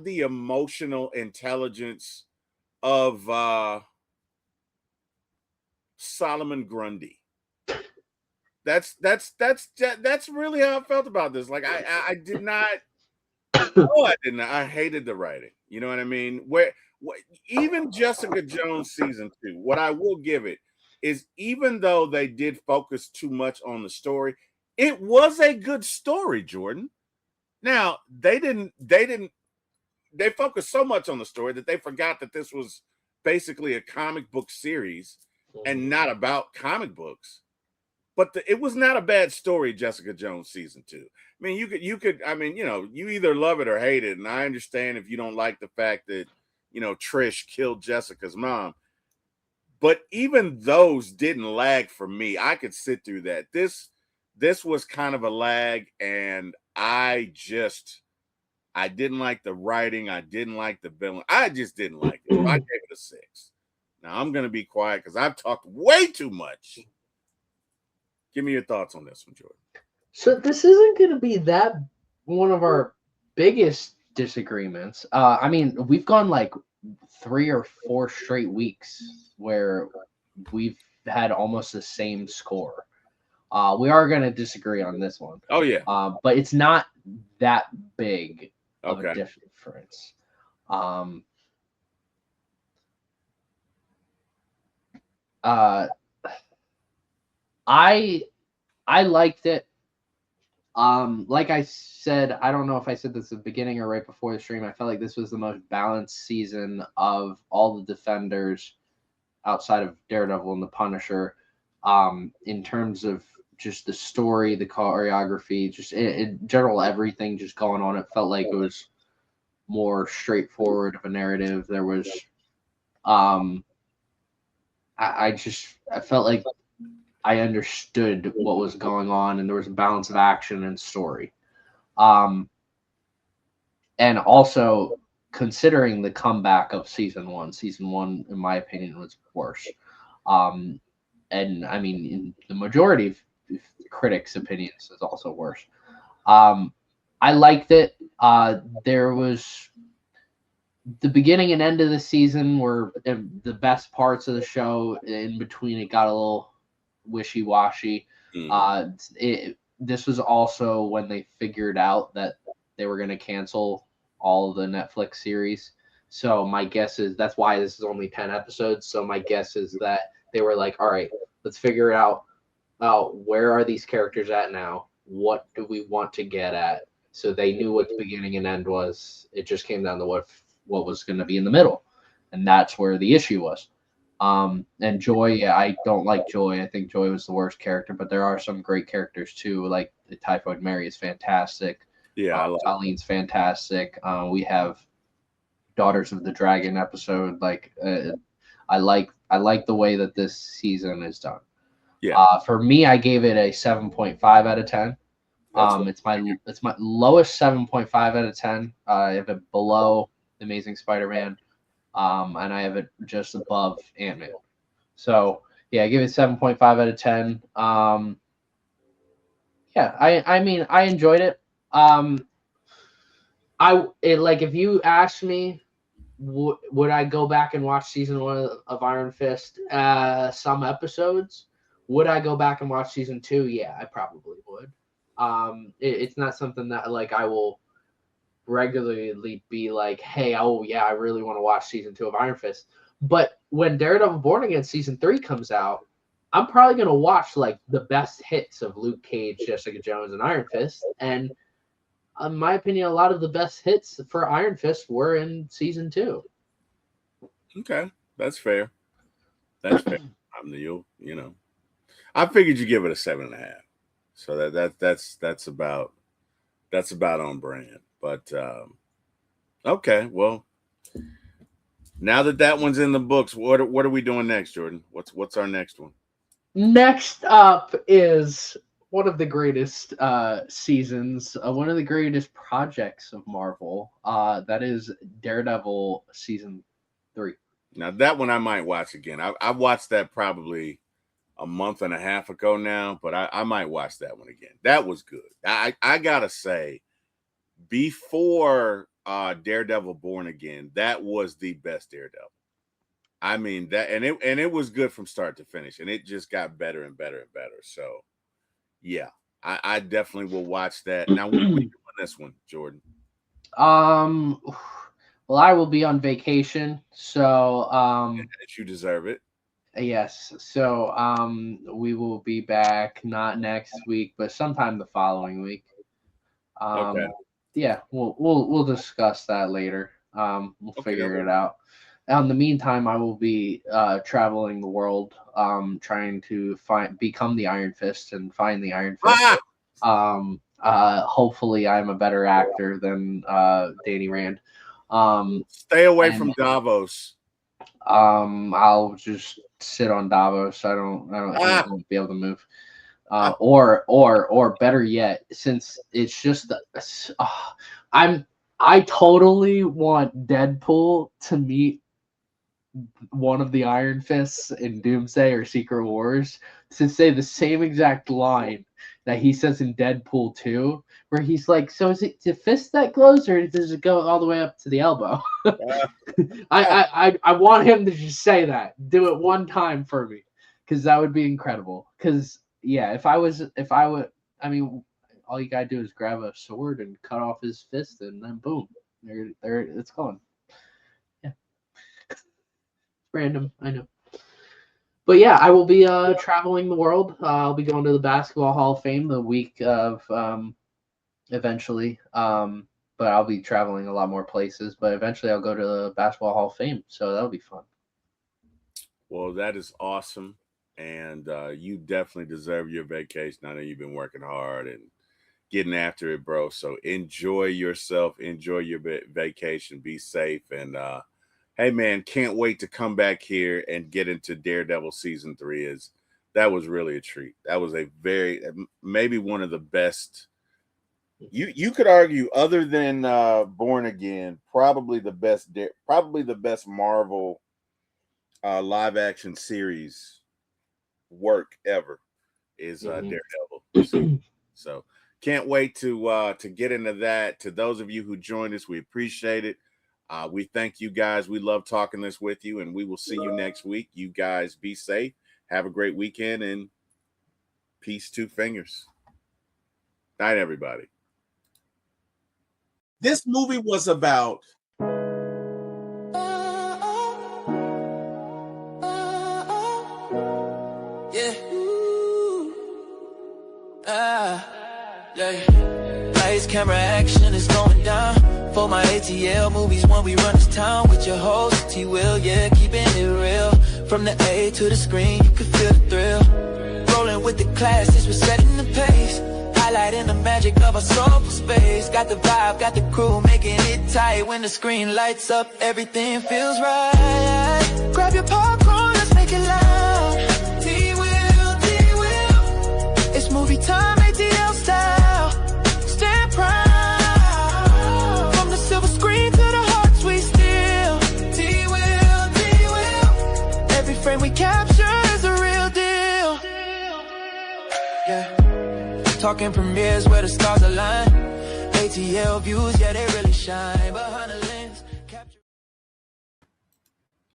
Speaker 1: the emotional intelligence of Solomon Grundy. That's really how I felt about this. Like, I did not. Oh, I didn't. I hated the writing. You know what I mean? Even Jessica Jones season 2, what I will give it is, even though they did focus too much on the story, it was a good story, Jordan. Now, they focused so much on the story that they forgot that this was basically a comic book series and not about comic books. But it was not a bad story, Jessica Jones season 2. I mean, you could, you either love it or hate it. And I understand if you don't like the fact that, Trish killed Jessica's mom. But even those didn't lag for me. I could sit through that. This was kind of a lag, and I didn't like the writing. I didn't like the villain. I just didn't like it. I gave it a 6. Now I'm going to be quiet because I've talked way too much. Give me your thoughts on this one, Jordan.
Speaker 3: So this isn't going to be that one of our biggest disagreements. I mean, we've gone like 3 or 4 straight weeks where we've had almost the same score. We are going to disagree on this one.
Speaker 1: Oh, yeah.
Speaker 3: But it's not that big of a difference. I liked it. Like I said, I don't know if I said this at the beginning or right before the stream, I felt like this was the most balanced season of all the Defenders outside of Daredevil and the Punisher, in terms of just the story, the choreography, just in general everything just going on. It felt like it was more straightforward of a narrative. There was, I felt like I understood what was going on, and there was a balance of action and story. Um, and also considering the comeback of season one, in my opinion, was worse. Um, and I mean, in the majority of critics' opinions, is also worse. Um, I liked it. There was the beginning and end of the season were the best parts of the show. In between, it got a little wishy washy. This was also when they figured out that they were going to cancel all the Netflix series. So my guess is that's why this is only 10 episodes. So my guess is that they were like, all right, let's figure it out. Where are these characters at now? What do we want to get at? So they knew what the beginning and end was. It just came down to what was going to be in the middle. And that's where the issue was. And Joy, yeah, I don't like Joy. I think Joy was the worst character, but there are some great characters too. Like the Typhoid Mary is fantastic.
Speaker 1: Yeah,
Speaker 3: Colleen's fantastic. We have Daughters of the Dragon episode. Like, I like the way that this season is done.
Speaker 1: Yeah.
Speaker 3: For me, I gave it a 7.5 out of 10. It's my lowest 7.5 out of 10. I have it below Amazing Spider-Man. And I have it just above Ant-Man. So yeah, I give it 7.5 out of 10. Yeah, I mean I enjoyed it. Like if you asked me, would I go back and watch season 1 of Iron Fist? Some episodes. Would I go back and watch season 2? Yeah, I probably would. It's not something that like I will regularly be like, hey, oh yeah, I really want to watch season 2 of Iron Fist. But when Daredevil Born Again season 3 comes out, I'm probably gonna watch like the best hits of Luke Cage, Jessica Jones, and Iron Fist. And in my opinion, a lot of the best hits for Iron Fist were in season 2.
Speaker 1: Okay, that's fair. That's fair. I'm the you know. I figured you give it a 7.5. So that's about on brand. But okay, well, now that one's in the books, what are we doing next, Jordan? What's our next one?
Speaker 3: Next up is one of the greatest seasons, one of the greatest projects of Marvel. That is Daredevil season 3.
Speaker 1: Now that one I might watch again. I watched that probably a month and a half ago now, but I might watch that one again. That was good. I gotta say, before Daredevil Born Again, that was the best Daredevil. I mean that, and it was good from start to finish, and it just got better and better and better. So, yeah, I definitely will watch that. Now, when are we doing this one, Jordan?
Speaker 3: Well, I will be on vacation, so
Speaker 1: You deserve it.
Speaker 3: Yes, so we will be back not next week, but sometime the following week.
Speaker 1: Okay.
Speaker 3: Yeah, we'll discuss that later. We'll figure it out. In the meantime, I will be traveling the world, trying to become the Iron Fist and find the Iron Fist. Hopefully, I'm a better actor than Danny Rand.
Speaker 1: Stay away from Davos.
Speaker 3: I'll just sit on Davos. I won't be able to move. Or better yet, since it's just I totally want Deadpool to meet one of the Iron Fists in Doomsday or Secret Wars to say the same exact line that he says in Deadpool 2, where he's like, so is it the fist that glows or does it go all the way up to the elbow? I want him to just say that. Do it one time for me, because that would be incredible. Because yeah, if I would, I mean, all you gotta do is grab a sword and cut off his fist, and then boom, there it's gone. Yeah, random, I know. But yeah, I will be traveling the world. I'll be going to the Basketball Hall of Fame the week of eventually. But I'll be traveling a lot more places. But eventually I'll go to the Basketball Hall of Fame. So that'll be fun.
Speaker 1: Well, that is awesome. and you definitely deserve your vacation. I know you've been working hard and getting after it, bro. So enjoy yourself, enjoy your vacation, be safe, and hey, man, can't wait to come back here and get into Daredevil season 3. That was really a treat. That was a maybe one of the best. You could argue, other than Born Again, probably the best Marvel live action series work ever is Daredevil. So can't wait to get into that. To those of you who joined us, we appreciate it. We thank you guys. We love talking this with you, and we will see you next week. You guys be safe. Have a great weekend, and peace, 2 fingers. Night, everybody.
Speaker 4: This movie was about
Speaker 2: Lights, camera, action is going down. For my ATL movies, when we run this town with your host, T-Will, yeah, keeping it real. From the A to the screen, you can feel the thrill. Rolling with the classics, we're setting the pace. Highlighting the magic of our soulful space. Got the vibe, got the crew, making it tight. When the screen lights up, everything feels right. Grab your popcorn, let's make it loud. T-Will, T-Will. It's movie time, ATL style. Stand proud. From the silver screen to the hearts we steal. T-Will, T-Will. Every frame we capture is a real deal. Yeah. Talking premieres where the stars align. ATL views, yeah, they really shine. Behind the